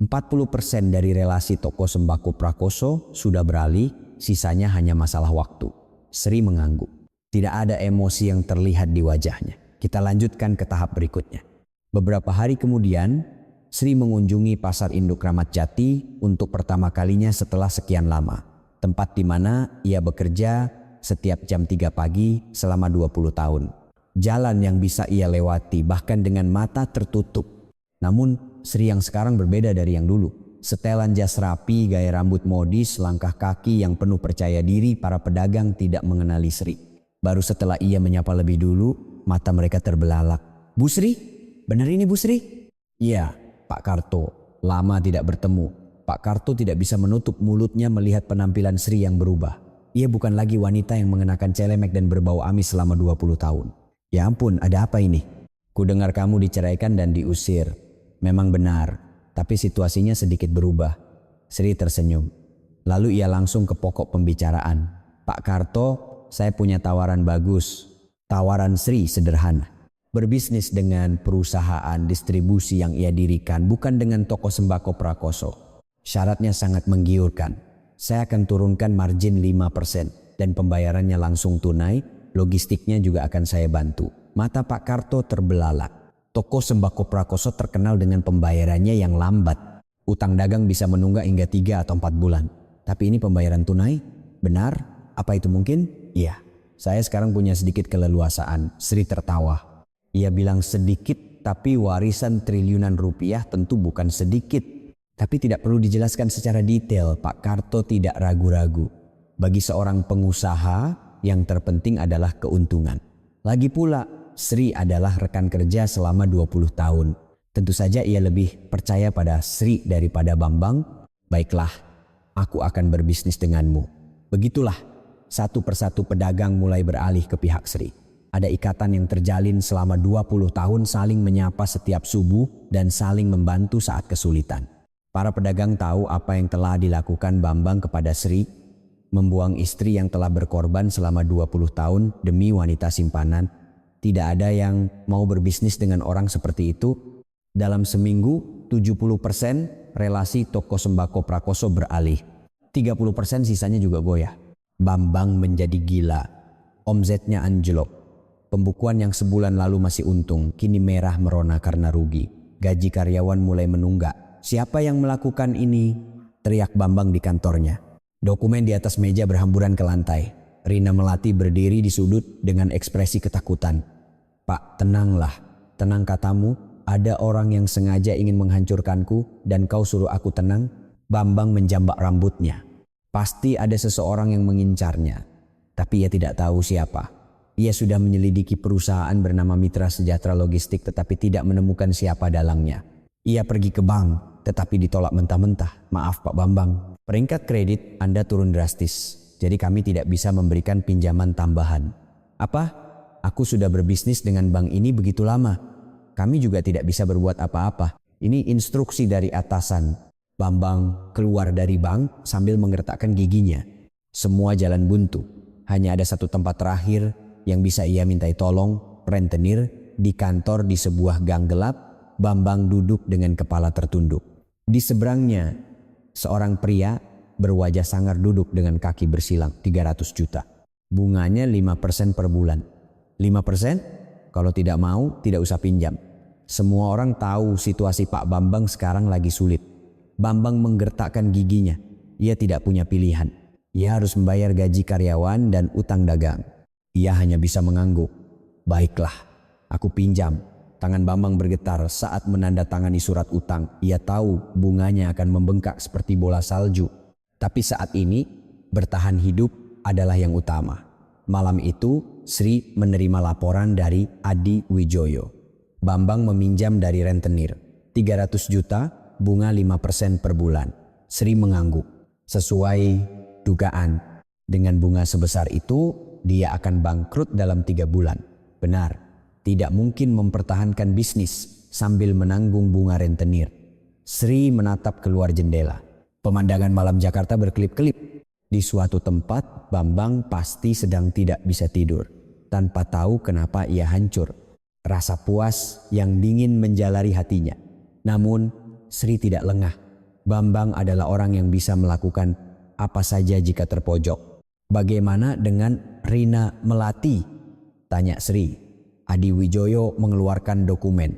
40% dari relasi toko sembako Prakoso sudah beralih, sisanya hanya masalah waktu. Sri mengangguk. Tidak ada emosi yang terlihat di wajahnya. Kita lanjutkan ke tahap berikutnya. Beberapa hari kemudian, Sri mengunjungi Pasar Induk Ramat Jati untuk pertama kalinya setelah sekian lama. Tempat di mana ia bekerja setiap jam 3 pagi selama 20 tahun. Jalan yang bisa ia lewati bahkan dengan mata tertutup. Namun Sri yang sekarang berbeda dari yang dulu. Setelan jas rapi, gaya rambut modis, langkah kaki yang penuh percaya diri, para pedagang tidak mengenali Sri. Baru setelah ia menyapa lebih dulu, mata mereka terbelalak. Bu Sri? Benar ini Bu Sri? Iya, Pak Karto. Lama tidak bertemu. Pak Karto tidak bisa menutup mulutnya melihat penampilan Sri yang berubah. Ia bukan lagi wanita yang mengenakan celemek dan berbau amis selama 20 tahun. Ya ampun, ada apa ini? Ku dengar kamu diceraikan dan diusir. Memang benar, tapi situasinya sedikit berubah. Sri tersenyum. Lalu ia langsung ke pokok pembicaraan. Pak Karto, saya punya tawaran bagus. Tawaran Sri sederhana. Berbisnis dengan perusahaan distribusi yang ia dirikan, bukan dengan toko sembako Prakoso. Syaratnya sangat menggiurkan. Saya akan turunkan margin 5% dan pembayarannya langsung tunai. Logistiknya juga akan saya bantu. Mata Pak Karto terbelalak. Toko sembako Prakoso terkenal dengan pembayarannya yang lambat. Utang dagang bisa menunggak hingga 3 atau 4 bulan. Tapi ini pembayaran tunai? Benar? Apa itu mungkin? Iya. Saya sekarang punya sedikit keleluasaan. Sri tertawa. Ia bilang sedikit, tapi warisan triliunan rupiah tentu bukan sedikit. Tapi tidak perlu dijelaskan secara detail. Pak Karto tidak ragu-ragu. Bagi seorang pengusaha, yang terpenting adalah keuntungan. Lagi pula, Sri adalah rekan kerja selama 20 tahun. Tentu saja ia lebih percaya pada Sri daripada Bambang. Baiklah, aku akan berbisnis denganmu. Begitulah, satu persatu pedagang mulai beralih ke pihak Sri. Ada ikatan yang terjalin selama 20 tahun, saling menyapa setiap subuh dan saling membantu saat kesulitan. Para pedagang tahu apa yang telah dilakukan Bambang kepada Sri. Membuang istri yang telah berkorban selama 20 tahun demi wanita simpanan. Tidak ada yang mau berbisnis dengan orang seperti itu. Dalam seminggu, 70% relasi toko sembako Prakoso beralih. 30% sisanya juga goyah. Bambang menjadi gila. Omzetnya anjlok. Pembukuan yang sebulan lalu masih untung, kini merah merona karena rugi. Gaji karyawan mulai menunggak. Siapa yang melakukan ini? Teriak Bambang di kantornya. Dokumen di atas meja berhamburan ke lantai. Rina Melati berdiri di sudut dengan ekspresi ketakutan. Pak, tenanglah. Tenang katamu, ada orang yang sengaja ingin menghancurkanku dan kau suruh aku tenang? Bambang menjambak rambutnya. Pasti ada seseorang yang mengincarnya. Tapi ia tidak tahu siapa. Ia sudah menyelidiki perusahaan bernama Mitra Sejahtera Logistik tetapi tidak menemukan siapa dalangnya. Ia pergi ke bank tetapi ditolak mentah-mentah. Maaf Pak Bambang. Peringkat kredit Anda turun drastis, jadi kami tidak bisa memberikan pinjaman tambahan. Apa? Aku sudah berbisnis dengan bank ini begitu lama. Kami juga tidak bisa berbuat apa-apa. Ini instruksi dari atasan. Bambang keluar dari bank sambil menggertakkan giginya. Semua jalan buntu. Hanya ada satu tempat terakhir yang bisa ia mintai tolong, rentenir, di kantor di sebuah gang gelap. Bambang duduk dengan kepala tertunduk. Di seberangnya, seorang pria berwajah sangar duduk dengan kaki bersilang. 300 juta. Bunganya 5% per bulan. 5%? Kalau tidak mau, tidak usah pinjam. Semua orang tahu situasi Pak Bambang sekarang lagi sulit. Bambang menggertakkan giginya. Ia tidak punya pilihan. Ia harus membayar gaji karyawan dan utang dagang. Ia hanya bisa mengangguk. Baiklah, aku pinjam. Tangan Bambang bergetar saat menandatangani surat utang. Ia tahu bunganya akan membengkak seperti bola salju. Tapi saat ini, bertahan hidup adalah yang utama. Malam itu, Sri menerima laporan dari Adi Wijoyo. Bambang meminjam dari rentenir 300 juta, bunga 5% per bulan. Sri mengangguk. Sesuai dugaan, dengan bunga sebesar itu dia akan bangkrut dalam 3 bulan. Benar, tidak mungkin mempertahankan bisnis sambil menanggung bunga rentenir. Sri menatap keluar jendela. Pemandangan malam Jakarta berkelip-kelip. Di suatu tempat, Bambang pasti sedang tidak bisa tidur. Tanpa tahu kenapa ia hancur. Rasa puas yang dingin menjalari hatinya. Namun, Sri tidak lengah. Bambang adalah orang yang bisa melakukan apa saja jika terpojok. Bagaimana dengan Rina Melati? Tanya Sri. Adi Wijoyo mengeluarkan dokumen.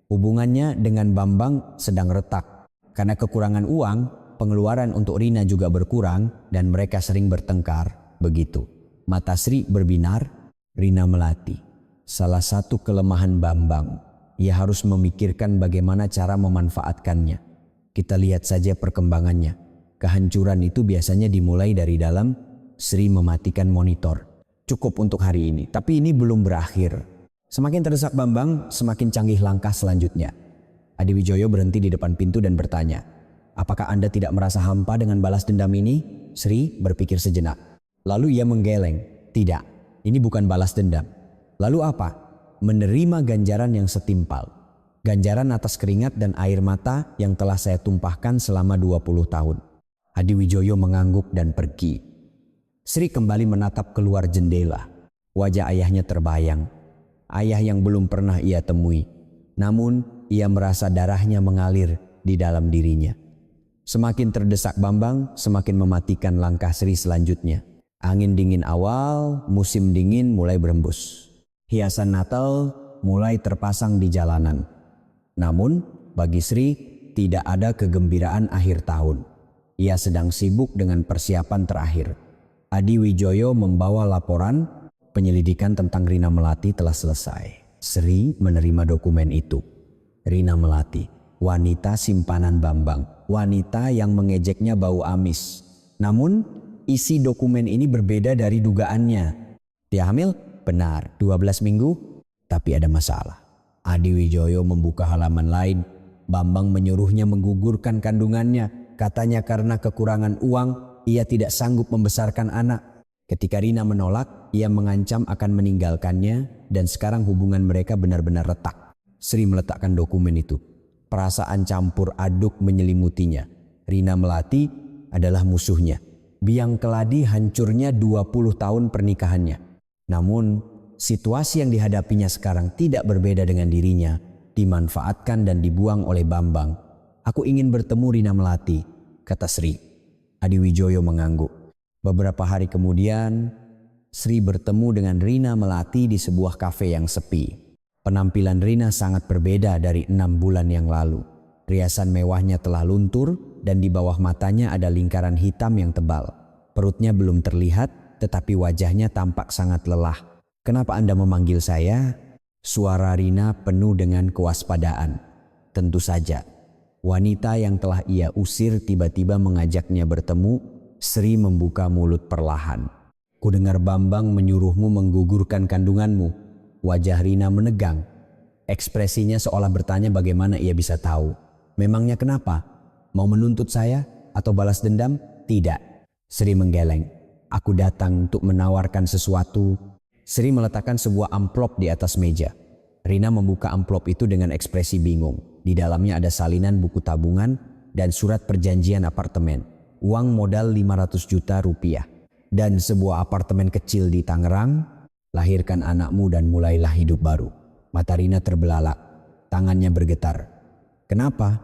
Hubungannya dengan Bambang sedang retak. Karena kekurangan uang, pengeluaran untuk Rina juga berkurang dan mereka sering bertengkar. Begitu. Mata Sri berbinar. Rina Melati. Salah satu kelemahan Bambang. Ia harus memikirkan bagaimana cara memanfaatkannya. Kita lihat saja perkembangannya. Kehancuran itu biasanya dimulai dari dalam. Sri mematikan monitor. Cukup untuk hari ini, tapi ini belum berakhir. Semakin terdesak Bambang, semakin canggih langkah selanjutnya. Adi Wijoyo berhenti di depan pintu dan bertanya, "Apakah Anda tidak merasa hampa dengan balas dendam ini?" Sri berpikir sejenak. Lalu ia menggeleng, "Tidak, ini bukan balas dendam." Lalu apa? Menerima ganjaran yang setimpal. Ganjaran atas keringat dan air mata yang telah saya tumpahkan selama 20 tahun. Adi Wijoyo mengangguk dan pergi. Sri kembali menatap keluar jendela. Wajah ayahnya terbayang. Ayah yang belum pernah ia temui. Namun ia merasa darahnya mengalir di dalam dirinya. Semakin terdesak Bambang, semakin mematikan langkah Sri selanjutnya. Angin dingin awal, musim dingin mulai berembus. Hiasan Natal mulai terpasang di jalanan. Namun bagi Sri tidak ada kegembiraan akhir tahun. Ia sedang sibuk dengan persiapan terakhir. Adi Wijoyo membawa laporan penyelidikan tentang Rina Melati telah selesai. Sri menerima dokumen itu. Rina Melati, wanita simpanan Bambang, wanita yang mengejeknya bau amis. Namun isi dokumen ini berbeda dari dugaannya. Dia hamil? Benar, 12 minggu, tapi ada masalah. Adi Wijoyo membuka halaman lain. Bambang menyuruhnya menggugurkan kandungannya. Katanya karena kekurangan uang, ia tidak sanggup membesarkan anak. Ketika Rina menolak, ia mengancam akan meninggalkannya dan sekarang hubungan mereka benar-benar retak. Sri meletakkan dokumen itu. Perasaan campur aduk menyelimutinya. Rina Melati adalah musuhnya. Biang keladi hancurnya 20 tahun pernikahannya. Namun, situasi yang dihadapinya sekarang tidak berbeda dengan dirinya. Dimanfaatkan dan dibuang oleh Bambang. "Aku ingin bertemu Rina Melati," kata Sri. Adi Wijoyo mengangguk. Beberapa hari kemudian, Sri bertemu dengan Rina Melati di sebuah kafe yang sepi. Penampilan Rina sangat berbeda dari 6 bulan yang lalu. Riasan mewahnya telah luntur dan di bawah matanya ada lingkaran hitam yang tebal. Perutnya belum terlihat, tetapi wajahnya tampak sangat lelah. "Kenapa Anda memanggil saya?" Suara Rina penuh dengan kewaspadaan. Tentu saja. Wanita yang telah ia usir tiba-tiba mengajaknya bertemu. Sri membuka mulut perlahan. "Kudengar Bambang menyuruhmu menggugurkan kandunganmu." Wajah Rina menegang. Ekspresinya seolah bertanya bagaimana ia bisa tahu. "Memangnya kenapa? Mau menuntut saya atau balas dendam?" "Tidak." Sri menggeleng. "Aku datang untuk menawarkan sesuatu." Sri meletakkan sebuah amplop di atas meja. Rina membuka amplop itu dengan ekspresi bingung. Di dalamnya ada salinan buku tabungan dan surat perjanjian apartemen. Uang modal 500 juta rupiah. Dan sebuah apartemen kecil di Tangerang. "Lahirkan anakmu dan mulailah hidup baru." Mata Rina terbelalak. Tangannya bergetar. "Kenapa?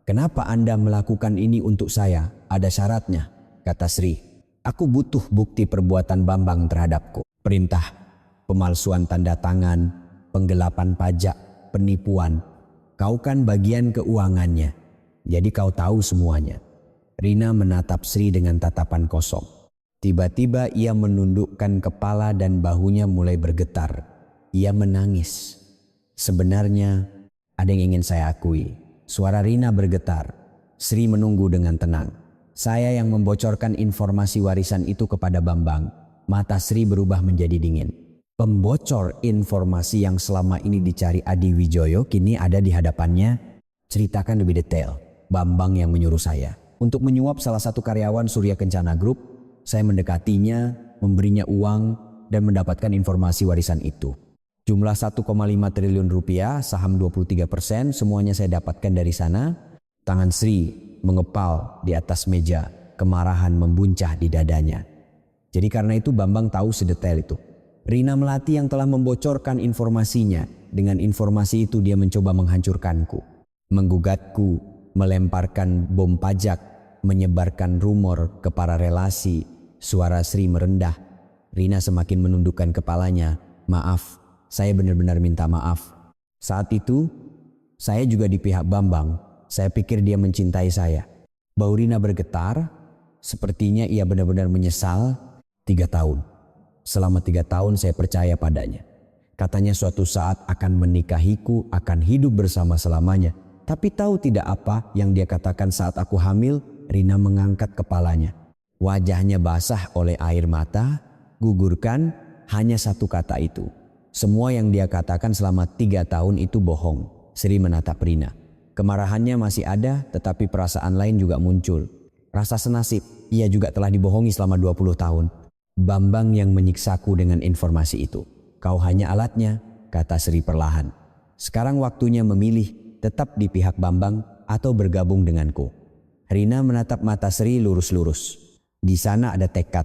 Kenapa Anda melakukan ini untuk saya? Ada syaratnya," kata Sri. "Aku butuh bukti perbuatan Bambang terhadapku. Perintah, pemalsuan tanda tangan, penggelapan pajak, penipuan. Kau kan bagian keuangannya, jadi kau tahu semuanya." Rina menatap Sri dengan tatapan kosong. Tiba-tiba ia menundukkan kepala dan bahunya mulai bergetar. Ia menangis. "Sebenarnya ada yang ingin saya akui." Suara Rina bergetar. Sri menunggu dengan tenang. "Saya yang membocorkan informasi warisan itu kepada Bambang." Mata Sri berubah menjadi dingin. Pembocor informasi yang selama ini dicari Adi Wijoyo kini ada di hadapannya. Ceritakan lebih detail. Bambang yang menyuruh saya untuk menyuap salah satu karyawan Surya Kencana Group. Saya mendekatinya, memberinya uang dan mendapatkan informasi warisan itu. Jumlah 1,5 triliun rupiah, saham 23%, semuanya saya dapatkan dari sana. Tangan Sri mengepal di atas meja, kemarahan membuncah di dadanya. Jadi karena itu Bambang tahu sedetail itu. Rina Melati yang telah membocorkan informasinya. Dengan informasi itu dia mencoba menghancurkanku, menggugatku, melemparkan bom pajak, menyebarkan rumor ke para relasi. Suara Sri merendah. Rina semakin menundukkan kepalanya. Maaf, saya benar-benar minta maaf. Saat itu, saya juga di pihak Bambang. Saya pikir dia mencintai saya. Bau Rina bergetar, sepertinya ia benar-benar menyesal. 3 tahun. Selama 3 tahun saya percaya padanya. Katanya suatu saat akan menikahiku, akan hidup bersama selamanya. Tapi tahu tidak apa yang dia katakan saat aku hamil? Rina mengangkat kepalanya. Wajahnya basah oleh air mata, gugurkan hanya satu kata itu. Semua yang dia katakan selama 3 tahun itu bohong. Sri menatap Rina. Kemarahannya masih ada, tetapi perasaan lain juga muncul. Rasa senasib, ia juga telah dibohongi selama 20 tahun. Bambang yang menyiksaku dengan informasi itu. Kau hanya alatnya, kata Sri perlahan. Sekarang waktunya memilih tetap di pihak Bambang atau bergabung denganku. Rina menatap mata Sri lurus-lurus. Di sana ada tekad.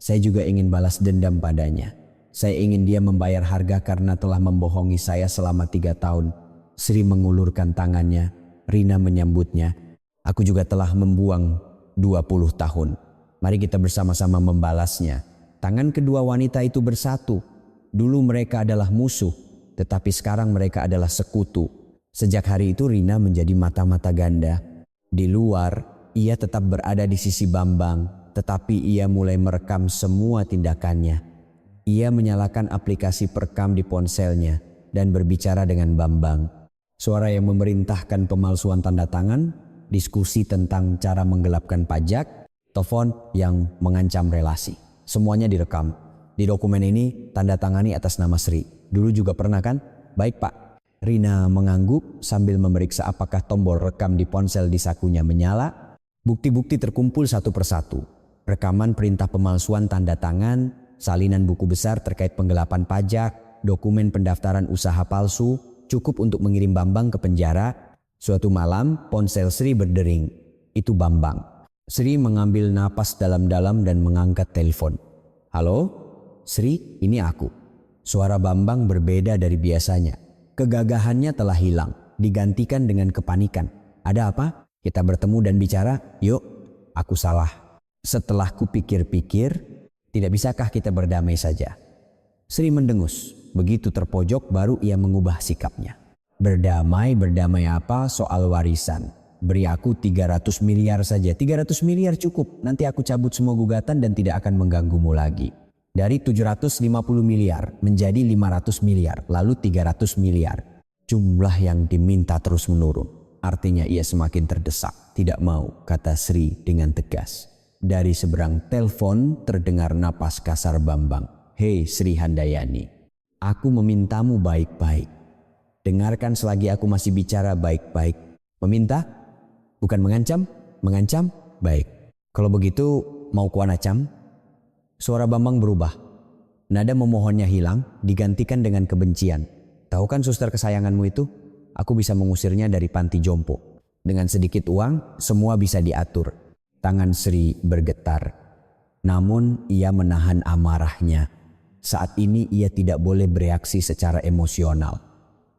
Saya juga ingin balas dendam padanya. Saya ingin dia membayar harga karena telah membohongi saya selama 3 tahun. Sri mengulurkan tangannya. Rina menyambutnya. Aku juga telah membuang 20 tahun. Mari kita bersama-sama membalasnya. Tangan kedua wanita itu bersatu. Dulu mereka adalah musuh, tetapi sekarang mereka adalah sekutu. Sejak hari itu Rina menjadi mata-mata ganda. Di luar, ia tetap berada di sisi Bambang, tetapi ia mulai merekam semua tindakannya. Ia menyalakan aplikasi perekam di ponselnya dan berbicara dengan Bambang. Suara yang memerintahkan pemalsuan tanda tangan, diskusi tentang cara menggelapkan pajak, telepon yang mengancam relasi. Semuanya direkam. Di dokumen ini tanda tangani atas nama Sri. Dulu juga pernah kan? Baik Pak. Rina mengangguk sambil memeriksa apakah tombol rekam di ponsel di sakunya menyala. Bukti-bukti terkumpul satu persatu. Rekaman perintah pemalsuan tanda tangan, salinan buku besar terkait penggelapan pajak, dokumen pendaftaran usaha palsu, cukup untuk mengirim Bambang ke penjara. Suatu malam ponsel Sri berdering. Itu Bambang. Sri mengambil napas dalam-dalam dan mengangkat telepon. Halo? Sri, ini aku. Suara Bambang berbeda dari biasanya. Kegagahannya telah hilang, digantikan dengan kepanikan. Ada apa? Kita bertemu dan bicara? Yuk, aku salah. Setelah kupikir-pikir, tidak bisakah kita berdamai saja? Sri mendengus. Begitu terpojok baru ia mengubah sikapnya. Berdamai apa soal warisan? Beri aku 300 miliar saja. 300 miliar cukup. Nanti aku cabut semua gugatan dan tidak akan mengganggumu lagi. Dari 750 miliar menjadi 500 miliar. Lalu 300 miliar. Jumlah yang diminta terus menurun. Artinya ia semakin terdesak. Tidak mau, kata Sri dengan tegas. Dari seberang telepon terdengar napas kasar Bambang. Hei Sri Handayani. Aku memintamu baik-baik. Dengarkan selagi aku masih bicara baik-baik. Meminta? Bukan mengancam? Mengancam? Baik. Kalau begitu mau kuanacam? Suara Bambang berubah. Nada memohonnya hilang, digantikan dengan kebencian. Tahu kan suster kesayanganmu itu? Aku bisa mengusirnya dari panti jompo. Dengan sedikit uang, semua bisa diatur. Tangan Sri bergetar. Namun ia menahan amarahnya. Saat ini ia tidak boleh bereaksi secara emosional.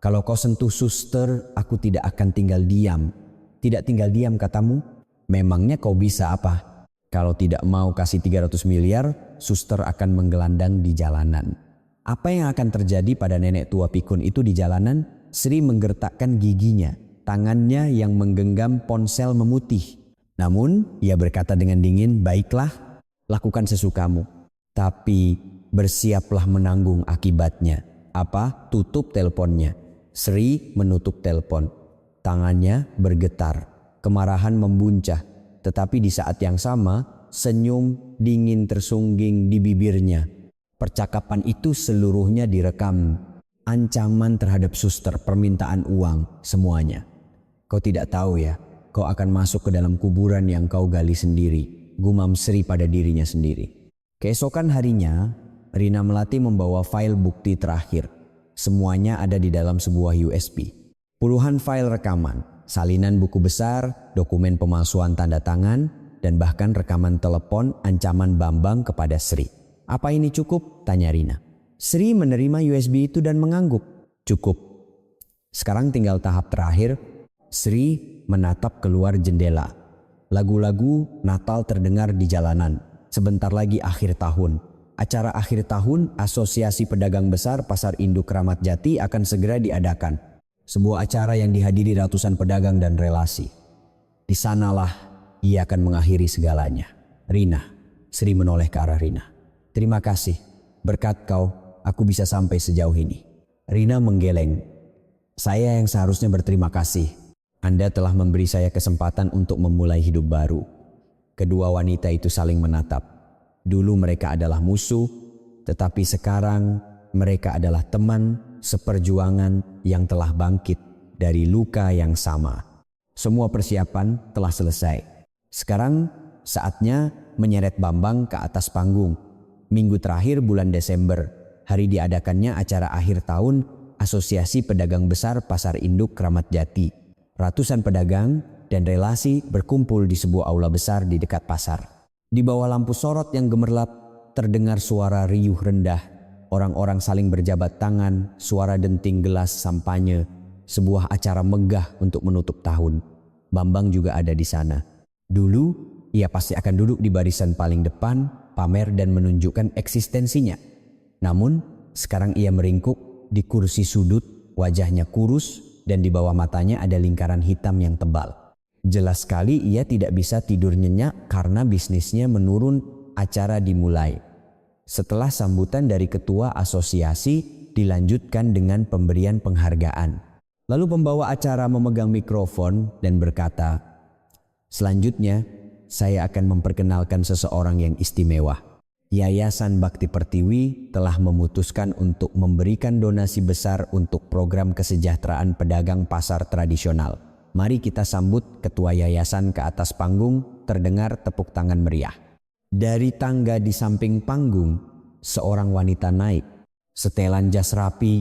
Kalau kau sentuh suster, aku tidak akan tinggal diam. Tidak tinggal diam katamu? Memangnya kau bisa apa? Kalau tidak mau kasih 300 miliar, suster akan menggelandang di jalanan. Apa yang akan terjadi pada nenek tua pikun itu di jalanan? Sri menggertakkan giginya. Tangannya yang menggenggam ponsel memutih. Namun ia berkata dengan dingin, baiklah, lakukan sesukamu. Tapi bersiaplah menanggung akibatnya. Apa? Tutup teleponnya. Sri menutup telepon. Tangannya bergetar, kemarahan membuncah, tetapi di saat yang sama senyum dingin tersungging di bibirnya. Percakapan itu seluruhnya direkam. Ancaman terhadap suster, permintaan uang, semuanya. Kau tidak tahu ya, kau akan masuk ke dalam kuburan yang kau gali sendiri, gumam Sri pada dirinya sendiri. Keesokan harinya, Rina Melati membawa file bukti terakhir. Semuanya ada di dalam sebuah USB. Puluhan file rekaman, salinan buku besar, dokumen pemalsuan tanda tangan, dan bahkan rekaman telepon ancaman Bambang kepada Sri. Apa ini cukup? Tanya Rina. Sri menerima USB itu dan mengangguk. Cukup. Sekarang tinggal tahap terakhir. Sri menatap keluar jendela. Lagu-lagu Natal terdengar di jalanan. Sebentar lagi akhir tahun. Acara akhir tahun Asosiasi Pedagang Besar Pasar Induk Kramat Jati akan segera diadakan. Sebuah acara yang dihadiri ratusan pedagang dan relasi. Di sanalah ia akan mengakhiri segalanya. Rina. Sri menoleh ke arah Rina. Terima kasih. Berkat kau, aku bisa sampai sejauh ini. Rina menggeleng. Saya yang seharusnya berterima kasih. Anda telah memberi saya kesempatan untuk memulai hidup baru. Kedua wanita itu saling menatap. Dulu mereka adalah musuh, tetapi sekarang mereka adalah teman seperjuangan yang telah bangkit dari luka yang sama. Semua persiapan telah selesai. Sekarang saatnya menyeret Bambang ke atas panggung. Minggu terakhir bulan Desember, hari diadakannya acara akhir tahun Asosiasi Pedagang Besar Pasar Induk Kramat Jati. Ratusan pedagang dan relasi berkumpul di sebuah aula besar di dekat pasar. Di bawah lampu sorot yang gemerlap, terdengar suara riuh rendah. Orang-orang saling berjabat tangan, suara denting gelas sampanye. Sebuah acara megah untuk menutup tahun. Bambang juga ada di sana. Dulu, ia pasti akan duduk di barisan paling depan, pamer dan menunjukkan eksistensinya. Namun, sekarang ia meringkuk di kursi sudut, wajahnya kurus, dan di bawah matanya ada lingkaran hitam yang tebal. Jelas sekali ia tidak bisa tidur nyenyak karena bisnisnya menurun. Acara dimulai. Setelah sambutan dari ketua asosiasi, dilanjutkan dengan pemberian penghargaan. Lalu pembawa acara memegang mikrofon dan berkata, selanjutnya saya akan memperkenalkan seseorang yang istimewa. Yayasan Bakti Pertiwi telah memutuskan untuk memberikan donasi besar untuk program kesejahteraan pedagang pasar tradisional. Mari kita sambut ketua yayasan ke atas panggung. Terdengar tepuk tangan meriah. Dari tangga di samping panggung, seorang wanita naik. Setelan jas rapi,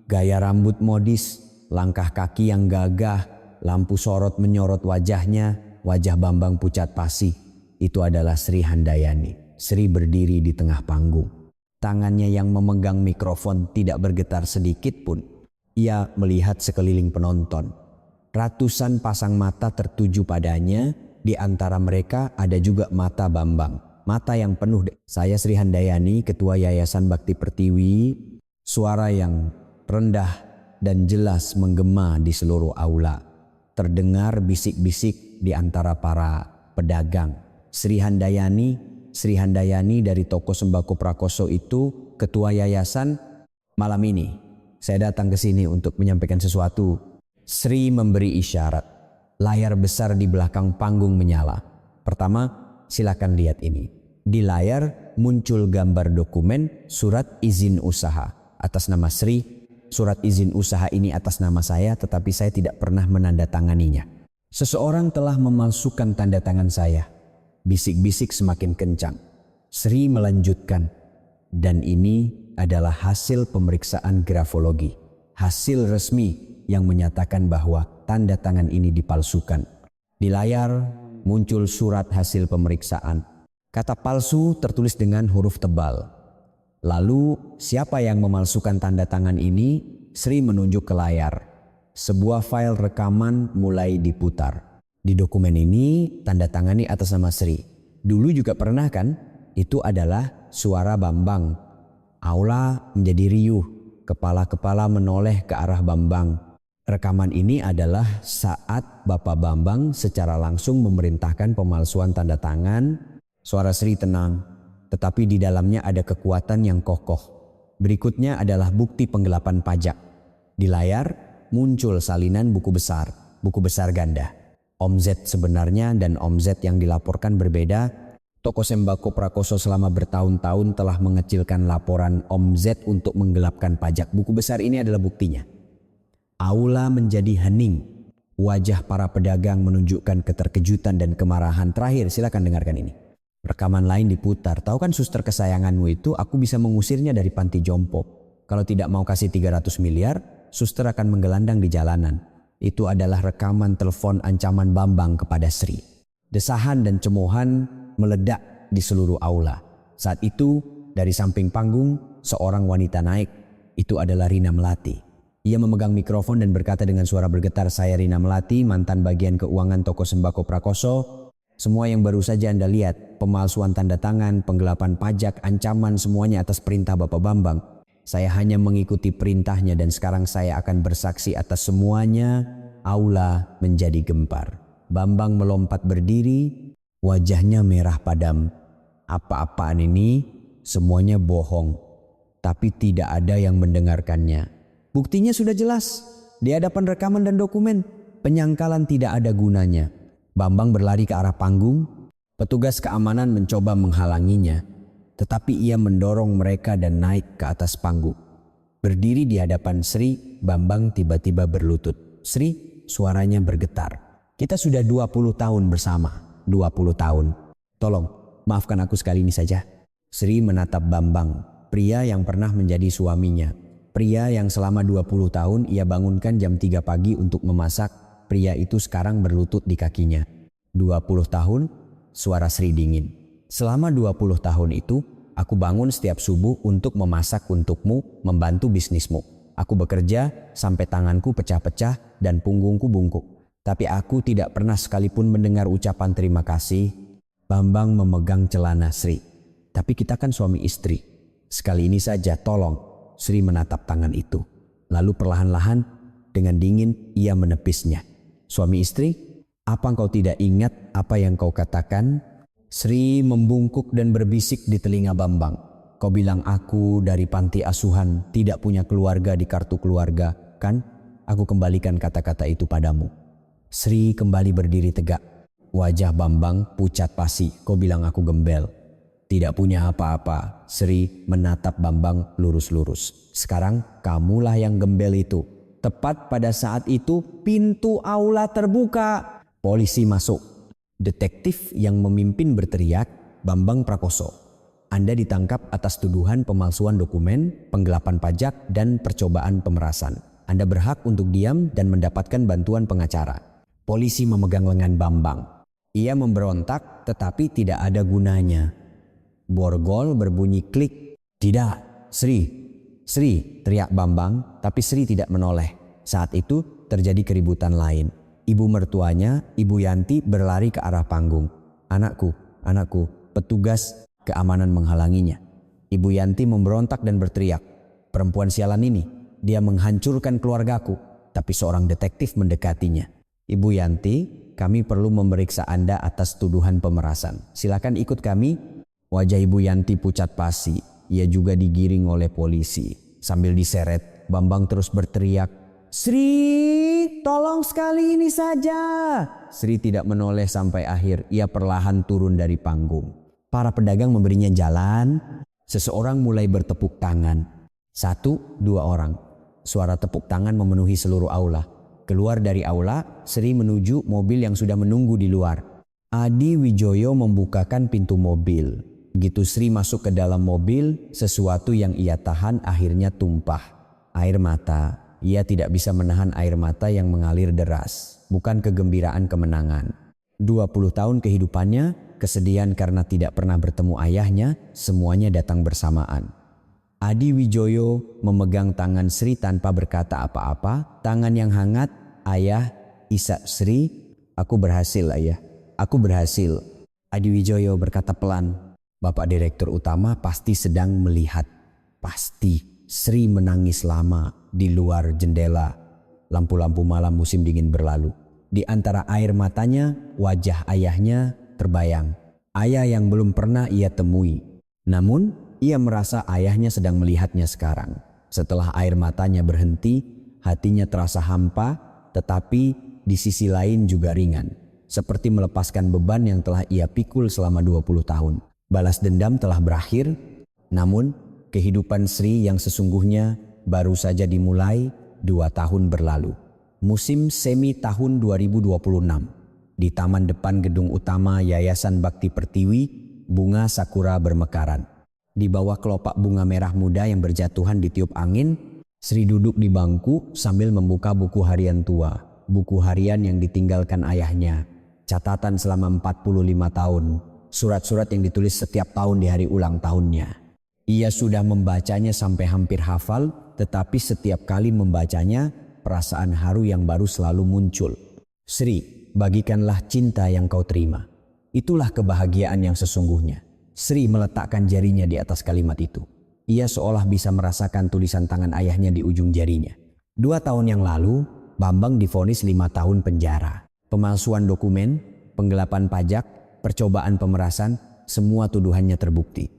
gaya rambut modis, langkah kaki yang gagah, lampu sorot menyorot wajahnya, wajah Bambang pucat pasi. Itu adalah Sri Handayani. Sri berdiri di tengah panggung. Tangannya yang memegang mikrofon tidak bergetar sedikit pun. Ia melihat sekeliling penonton. Ratusan pasang mata tertuju padanya. Di antara mereka ada juga mata Bambang. Mata yang penuh. Saya Sri Handayani, Ketua Yayasan Bakti Pertiwi. Suara yang rendah dan jelas menggema di seluruh aula. Terdengar bisik-bisik di antara para pedagang. Sri Handayani dari toko sembako Prakoso itu ketua yayasan. Malam ini saya datang ke sini untuk menyampaikan sesuatu. Sri memberi isyarat. Layar besar di belakang panggung menyala. Pertama, silakan lihat ini. Di layar muncul gambar dokumen surat izin usaha atas nama Sri. Surat izin usaha ini atas nama saya, tetapi saya tidak pernah menandatanganinya. Seseorang telah memalsukan tanda tangan saya. Bisik-bisik semakin kencang. Sri melanjutkan, dan ini adalah hasil pemeriksaan grafologi. Hasil resmi yang menyatakan bahwa tanda tangan ini dipalsukan. Di layar muncul surat hasil pemeriksaan. Kata palsu tertulis dengan huruf tebal. Lalu siapa yang memalsukan tanda tangan ini? Sri menunjuk ke layar. Sebuah file rekaman mulai diputar. Di dokumen ini tanda tangani atas nama Sri. Dulu juga pernah kan? Itu adalah suara Bambang. Aula menjadi riuh. Kepala-kepala menoleh ke arah Bambang. Rekaman ini adalah saat Bapak Bambang secara langsung memerintahkan pemalsuan tanda tangan. Suara Sri tenang, tetapi di dalamnya ada kekuatan yang kokoh. Berikutnya adalah bukti penggelapan pajak. Di layar muncul salinan buku besar ganda. Omzet sebenarnya dan omzet yang dilaporkan berbeda. Toko sembako Prakoso selama bertahun-tahun telah mengecilkan laporan Om Z untuk menggelapkan pajak. Buku besar ini adalah buktinya. Aula menjadi hening. Wajah para pedagang menunjukkan keterkejutan dan kemarahan. Terakhir, silakan dengarkan ini. Rekaman lain diputar. Tahu kan suster kesayanganmu itu, aku bisa mengusirnya dari panti jompo. Kalau tidak mau kasih 300 miliar, suster akan menggelandang di jalanan. Itu adalah rekaman telepon ancaman Bambang kepada Sri. Desahan dan cemoohan meledak di seluruh aula. Saat itu, dari samping panggung, seorang wanita naik. Itu adalah Rina Melati. Ia memegang mikrofon dan berkata dengan suara bergetar, "Saya Rina Melati, mantan bagian keuangan toko sembako Prakoso. Semua yang baru saja Anda lihat, pemalsuan tanda tangan, penggelapan pajak, ancaman, semuanya atas perintah Bapak Bambang. Saya hanya mengikuti perintahnya dan sekarang saya akan bersaksi atas semuanya." Aula menjadi gempar. Bambang melompat berdiri, wajahnya merah padam. Apa-apaan ini? Semuanya bohong. Tapi tidak ada yang mendengarkannya. Buktinya sudah jelas. Di hadapan rekaman dan dokumen, penyangkalan tidak ada gunanya. Bambang berlari ke arah panggung. Petugas keamanan mencoba menghalanginya. Tetapi ia mendorong mereka dan naik ke atas panggung. Berdiri di hadapan Sri, Bambang tiba-tiba berlutut. "Sri," suaranya bergetar. "Kita sudah 20 tahun bersama. 20 tahun. Tolong, maafkan aku sekali ini saja." Sri menatap Bambang, pria yang pernah menjadi suaminya. Pria yang selama 20 tahun ia bangunkan jam 3 pagi untuk memasak. Pria itu sekarang berlutut di kakinya. 20 tahun, suara Sri dingin. "Selama 20 tahun itu, aku bangun setiap subuh untuk memasak untukmu, membantu bisnismu. Aku bekerja sampai tanganku pecah-pecah dan punggungku bungkuk. Tapi aku tidak pernah sekalipun mendengar ucapan terima kasih." Bambang memegang celana Sri. "Tapi kita kan suami istri. Sekali ini saja tolong." Sri menatap tangan itu. Lalu perlahan-lahan dengan dingin ia menepisnya. "Suami istri, apa engkau tidak ingat apa yang kau katakan?" Sri membungkuk dan berbisik di telinga Bambang. "Kau bilang aku dari panti asuhan, tidak punya keluarga di kartu keluarga, kan? Aku kembalikan kata-kata itu padamu." Sri kembali berdiri tegak. Wajah Bambang pucat pasi. "Kau bilang aku gembel." "Tidak punya apa-apa." Sri menatap Bambang lurus-lurus. "Sekarang kamulah yang gembel itu." Tepat pada saat itu pintu aula terbuka. Polisi masuk. Detektif yang memimpin berteriak, "Bambang Prakoso, Anda ditangkap atas tuduhan pemalsuan dokumen, penggelapan pajak, dan percobaan pemerasan. Anda berhak untuk diam dan mendapatkan bantuan pengacara." Polisi memegang lengan Bambang. Ia memberontak tetapi tidak ada gunanya. Borgol berbunyi klik. "Tidak, Sri, Sri," teriak Bambang, tapi Sri tidak menoleh. Saat itu terjadi keributan lain. Ibu mertuanya, Ibu Yanti, berlari ke arah panggung. "Anakku, anakku," petugas keamanan menghalanginya. Ibu Yanti memberontak dan berteriak, "Perempuan sialan ini, dia menghancurkan keluargaku." Tapi seorang detektif mendekatinya. "Ibu Yanti, kami perlu memeriksa Anda atas tuduhan pemerasan. Silakan ikut kami." Wajah Ibu Yanti pucat pasi. Ia juga digiring oleh polisi. Sambil diseret, Bambang terus berteriak, "Sri, tolong sekali ini saja." Sri tidak menoleh sampai akhir. Ia perlahan turun dari panggung. Para pedagang memberinya jalan. Seseorang mulai bertepuk tangan. 1, 2 orang. Suara tepuk tangan memenuhi seluruh aula. Keluar dari aula, Sri menuju mobil yang sudah menunggu di luar. Adi Wijoyo membukakan pintu mobil. Begitu Sri masuk ke dalam mobil, sesuatu yang ia tahan akhirnya tumpah. Air mata. Ia tidak bisa menahan air mata yang mengalir deras. Bukan kegembiraan kemenangan. 20 tahun kehidupannya, kesedihan karena tidak pernah bertemu ayahnya, semuanya datang bersamaan. Adi Wijoyo memegang tangan Sri tanpa berkata apa-apa. Tangan yang hangat. "Ayah," isak Sri. "Aku berhasil, ayah. Aku berhasil." Adi Wijoyo berkata pelan, "Bapak Direktur Utama pasti sedang melihat." Pasti. Sri menangis lama di luar jendela. Lampu-lampu malam musim dingin berlalu. Di antara air matanya, wajah ayahnya terbayang. Ayah yang belum pernah ia temui. Namun, ia merasa ayahnya sedang melihatnya sekarang. Setelah air matanya berhenti, hatinya terasa hampa, tetapi di sisi lain juga ringan. seperti melepaskan beban yang telah ia pikul selama 20 tahun. Balas dendam telah berakhir, namun kehidupan Sri yang sesungguhnya baru saja dimulai 2 tahun berlalu. Musim semi tahun 2026. Di taman depan gedung utama Yayasan Bakti Pertiwi, bunga sakura bermekaran. Di bawah kelopak bunga merah muda yang berjatuhan ditiup angin, Sri duduk di bangku sambil membuka buku harian tua. Buku harian yang ditinggalkan ayahnya. Catatan selama 45 tahun. Surat-surat yang ditulis setiap tahun di hari ulang tahunnya. Ia sudah membacanya sampai hampir hafal, tetapi setiap kali membacanya, perasaan haru yang baru selalu muncul. Sri, bagikanlah cinta yang kau terima. Itulah kebahagiaan yang sesungguhnya. Sri meletakkan jarinya di atas kalimat itu. Ia seolah bisa merasakan tulisan tangan ayahnya di ujung jarinya. 2 tahun yang lalu, Bambang divonis 5 tahun penjara. Pemalsuan dokumen, penggelapan pajak, percobaan pemerasan, semua tuduhannya terbukti.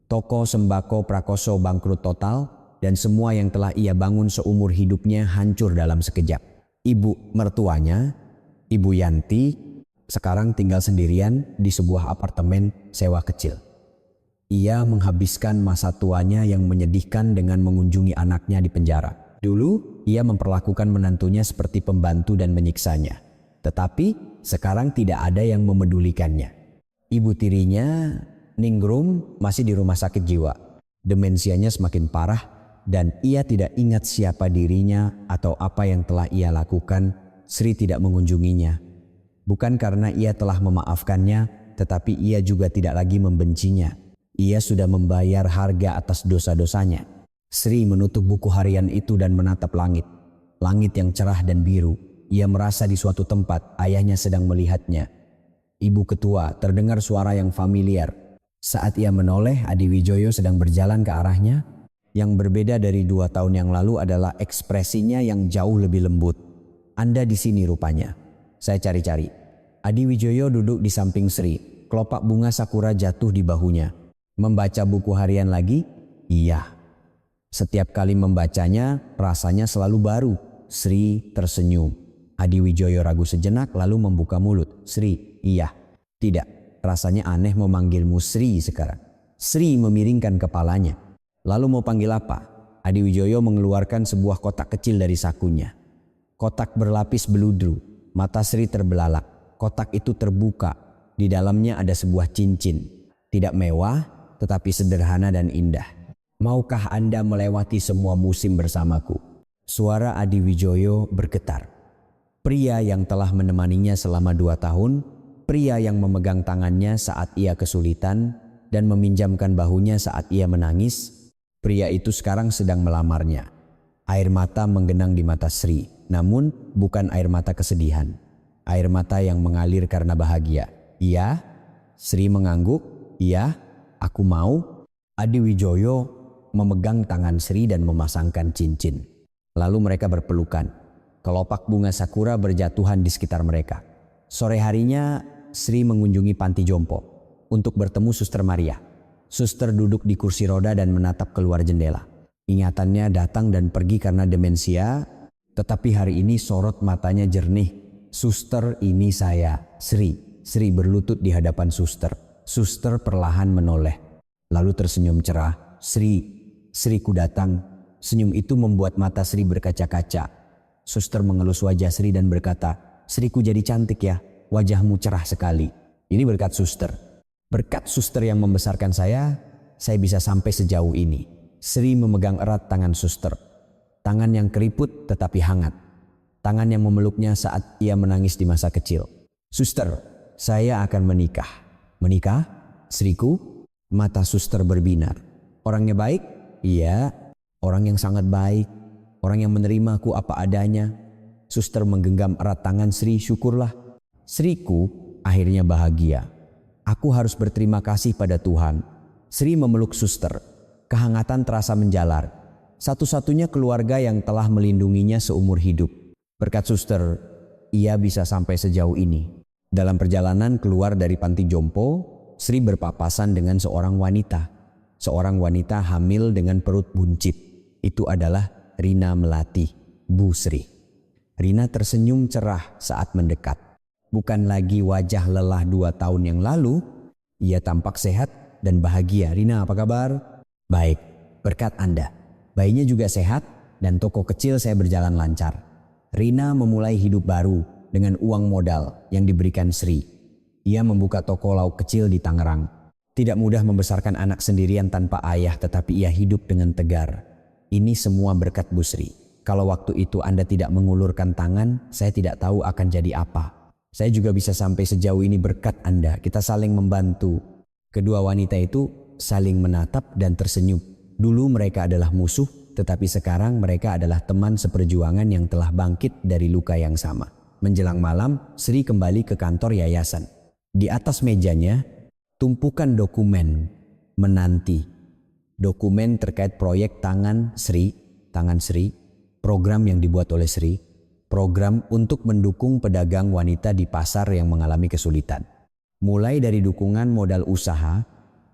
Toko sembako Prakoso bangkrut total, dan semua yang telah ia bangun seumur hidupnya hancur dalam sekejap. Ibu mertuanya, Ibu Yanti, sekarang tinggal sendirian di sebuah apartemen sewa kecil. Ia menghabiskan masa tuanya yang menyedihkan dengan mengunjungi anaknya di penjara. Dulu, ia memperlakukan menantunya seperti pembantu dan menyiksanya. Tetapi, sekarang tidak ada yang memedulikannya. Ibu tirinya, Ningrum, masih di rumah sakit jiwa. Demensianya semakin parah dan ia tidak ingat siapa dirinya atau apa yang telah ia lakukan. Sri tidak mengunjunginya. Bukan karena ia telah memaafkannya, tetapi ia juga tidak lagi membencinya. Ia sudah membayar harga atas dosa-dosanya. Sri menutup buku harian itu dan menatap langit. Langit yang cerah dan biru. Ia merasa di suatu tempat ayahnya sedang melihatnya. Ibu ketua, terdengar suara yang familiar. Saat ia menoleh, Adi Wijoyo sedang berjalan ke arahnya. Yang berbeda dari 2 tahun yang lalu adalah ekspresinya yang jauh lebih lembut. Anda di sini rupanya. Saya cari-cari. Adi Wijoyo duduk di samping Sri. Kelopak bunga sakura jatuh di bahunya. Membaca buku harian lagi? Iya. Setiap kali membacanya, rasanya selalu baru. Sri tersenyum. Adi Wijoyo ragu sejenak lalu membuka mulut. Sri, iya. Tidak, rasanya aneh memanggilmu Sri sekarang. Sri memiringkan kepalanya. Lalu mau panggil apa? Adi Wijoyo mengeluarkan sebuah kotak kecil dari sakunya. Kotak berlapis beludru. Mata Sri terbelalak. Kotak itu terbuka. Di dalamnya ada sebuah cincin. Tidak mewah, tetapi sederhana dan indah. Maukah Anda melewati semua musim bersamaku? Suara Adi Wijoyo bergetar. Pria yang telah menemaninya selama 2 tahun, pria yang memegang tangannya saat ia kesulitan dan meminjamkan bahunya saat ia menangis, pria itu sekarang sedang melamarnya. Air mata menggenang di mata Sri, namun bukan air mata kesedihan. Air mata yang mengalir karena bahagia. Iya? Sri mengangguk. Iya? Aku mau. Adi Wijoyo memegang tangan Sri dan memasangkan cincin. Lalu mereka berpelukan. Kelopak bunga sakura berjatuhan di sekitar mereka. Sore harinya Sri mengunjungi panti jompo untuk bertemu Suster Maria. Suster duduk di kursi roda dan menatap keluar jendela. Ingatannya datang dan pergi karena demensia, tetapi hari ini sorot matanya jernih. Suster, ini saya, Sri. Sri berlutut di hadapan suster. Suster perlahan menoleh, lalu tersenyum cerah. Sri ku datang. Senyum itu membuat mata Sri berkaca-kaca. Suster mengelus wajah Sri dan berkata, Sri ku jadi cantik ya, wajahmu cerah sekali. Ini berkat suster. Berkat suster yang membesarkan saya bisa sampai sejauh ini. Sri memegang erat tangan suster. Tangan yang keriput tetapi hangat. Tangan yang memeluknya saat ia menangis di masa kecil. Suster, saya akan menikah. Menikah? Sriku? Mata suster berbinar. Orangnya baik? Iya, orang yang sangat baik. Orang yang menerimaku apa adanya. Suster menggenggam erat tangan Sri, syukurlah. Sriku akhirnya bahagia. Aku harus berterima kasih pada Tuhan. Sri memeluk suster. Kehangatan terasa menjalar. Satu-satunya keluarga yang telah melindunginya seumur hidup. Berkat suster, ia bisa sampai sejauh ini. Dalam perjalanan keluar dari panti jompo, Sri berpapasan dengan seorang wanita. Seorang wanita hamil dengan perut buncit. Itu adalah Rina Melati, Bu Sri. Rina tersenyum cerah saat mendekat. Bukan lagi wajah lelah 2 tahun yang lalu. Ia tampak sehat dan bahagia. Rina, apa kabar? Baik, berkat Anda. Bayinya juga sehat dan toko kecil saya berjalan lancar. Rina memulai hidup baru dengan uang modal yang diberikan Sri. Ia membuka toko lauk kecil di Tangerang. Tidak mudah membesarkan anak sendirian tanpa ayah, tetapi ia hidup dengan tegar. Ini semua berkat Bu Sri. Kalau waktu itu Anda tidak mengulurkan tangan, saya tidak tahu akan jadi apa. Saya juga bisa sampai sejauh ini berkat Anda. Kita saling membantu. Kedua wanita itu saling menatap dan tersenyum. Dulu mereka adalah musuh, tetapi sekarang mereka adalah teman seperjuangan yang telah bangkit dari luka yang sama. Menjelang malam, Sri kembali ke kantor yayasan. Di atas mejanya, tumpukan dokumen menanti. Dokumen terkait proyek tangan Sri, program yang dibuat oleh Sri, program untuk mendukung pedagang wanita di pasar yang mengalami kesulitan. Mulai dari dukungan modal usaha,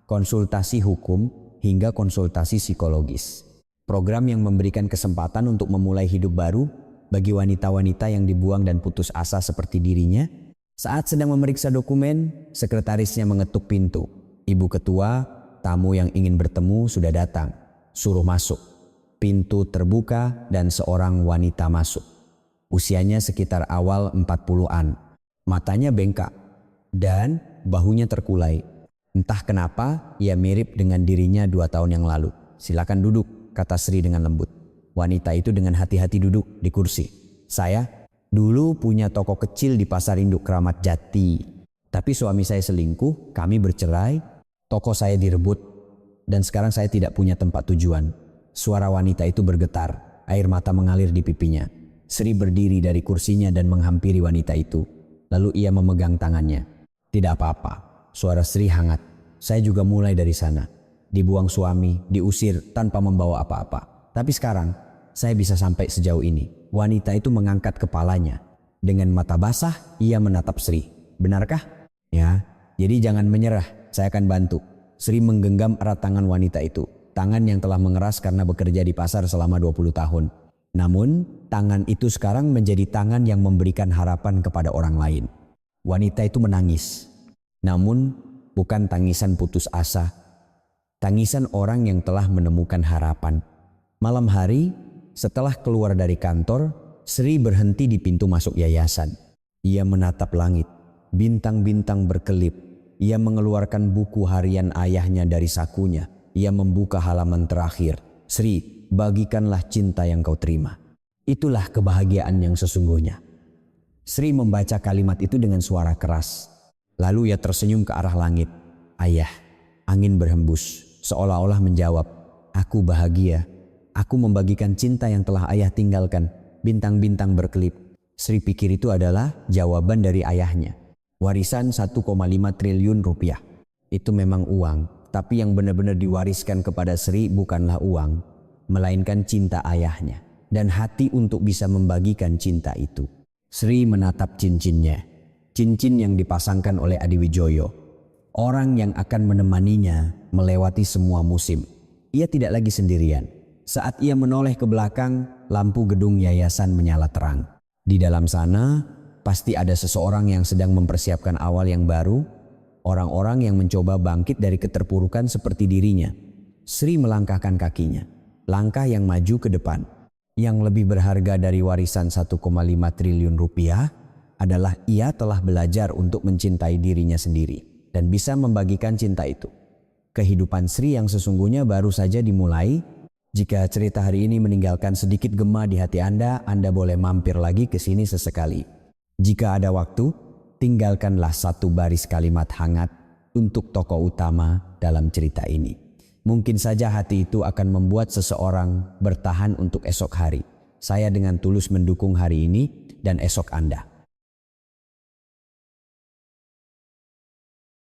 konsultasi hukum, hingga konsultasi psikologis. Program yang memberikan kesempatan untuk memulai hidup baru bagi wanita-wanita yang dibuang dan putus asa seperti dirinya. Saat sedang memeriksa dokumen, sekretarisnya mengetuk pintu. Ibu ketua, tamu yang ingin bertemu sudah datang. Suruh masuk. Pintu terbuka dan seorang wanita masuk. Usianya sekitar awal 40-an. Matanya bengkak dan bahunya terkulai. Entah kenapa ia mirip dengan dirinya 2 tahun yang lalu. Silakan duduk, kata Sri dengan lembut. Wanita itu dengan hati-hati duduk di kursi. Saya dulu punya toko kecil di Pasar Induk Kramat Jati. Tapi suami saya selingkuh, kami bercerai, toko saya direbut, dan sekarang saya tidak punya tempat tujuan. Suara wanita itu bergetar, air mata mengalir di pipinya. Sri berdiri dari kursinya dan menghampiri wanita itu. Lalu ia memegang tangannya. Tidak apa-apa, suara Sri hangat. Saya juga mulai dari sana. Dibuang suami, diusir tanpa membawa apa-apa. Tapi sekarang, saya bisa sampai sejauh ini. Wanita itu mengangkat kepalanya. Dengan mata basah, ia menatap Sri. Benarkah? Ya, jadi jangan menyerah, saya akan bantu. Sri menggenggam erat tangan wanita itu. Tangan yang telah mengeras karena bekerja di pasar selama 20 tahun. Namun, tangan itu sekarang menjadi tangan yang memberikan harapan kepada orang lain. Wanita itu menangis. Namun, bukan tangisan putus asa. Tangisan orang yang telah menemukan harapan. Malam hari, setelah keluar dari kantor, Sri berhenti di pintu masuk yayasan. Ia menatap langit, bintang-bintang berkelip. Ia mengeluarkan buku harian ayahnya dari sakunya. Ia membuka halaman terakhir. Sri, bagikanlah cinta yang kau terima. Itulah kebahagiaan yang sesungguhnya. Sri membaca kalimat itu dengan suara keras. Lalu ia tersenyum ke arah langit. Ayah, angin berhembus, seolah-olah menjawab, aku bahagia. Aku membagikan cinta yang telah ayah tinggalkan. Bintang-bintang berkelip. Sri pikir itu adalah jawaban dari ayahnya. Warisan 1,5 triliun rupiah. Itu memang uang, tapi yang benar-benar diwariskan kepada Sri bukanlah uang, melainkan cinta ayahnya dan hati untuk bisa membagikan cinta itu. Sri menatap cincinnya. Cincin yang dipasangkan oleh Adiwijoyo. Orang yang akan menemaninya melewati semua musim. Ia tidak lagi sendirian. Saat ia menoleh ke belakang, lampu gedung yayasan menyala terang. Di dalam sana, pasti ada seseorang yang sedang mempersiapkan awal yang baru, orang-orang yang mencoba bangkit dari keterpurukan seperti dirinya. Sri melangkahkan kakinya, langkah yang maju ke depan. Yang lebih berharga dari warisan 1,5 triliun rupiah adalah ia telah belajar untuk mencintai dirinya sendiri dan bisa membagikan cinta itu. Kehidupan Sri yang sesungguhnya baru saja dimulai. Jika cerita hari ini meninggalkan sedikit gema di hati Anda boleh mampir lagi ke sini sesekali. Jika ada waktu, tinggalkanlah satu baris kalimat hangat untuk tokoh utama dalam cerita ini. Mungkin saja hati itu akan membuat seseorang bertahan untuk esok hari. Saya dengan tulus mendukung hari ini dan esok Anda.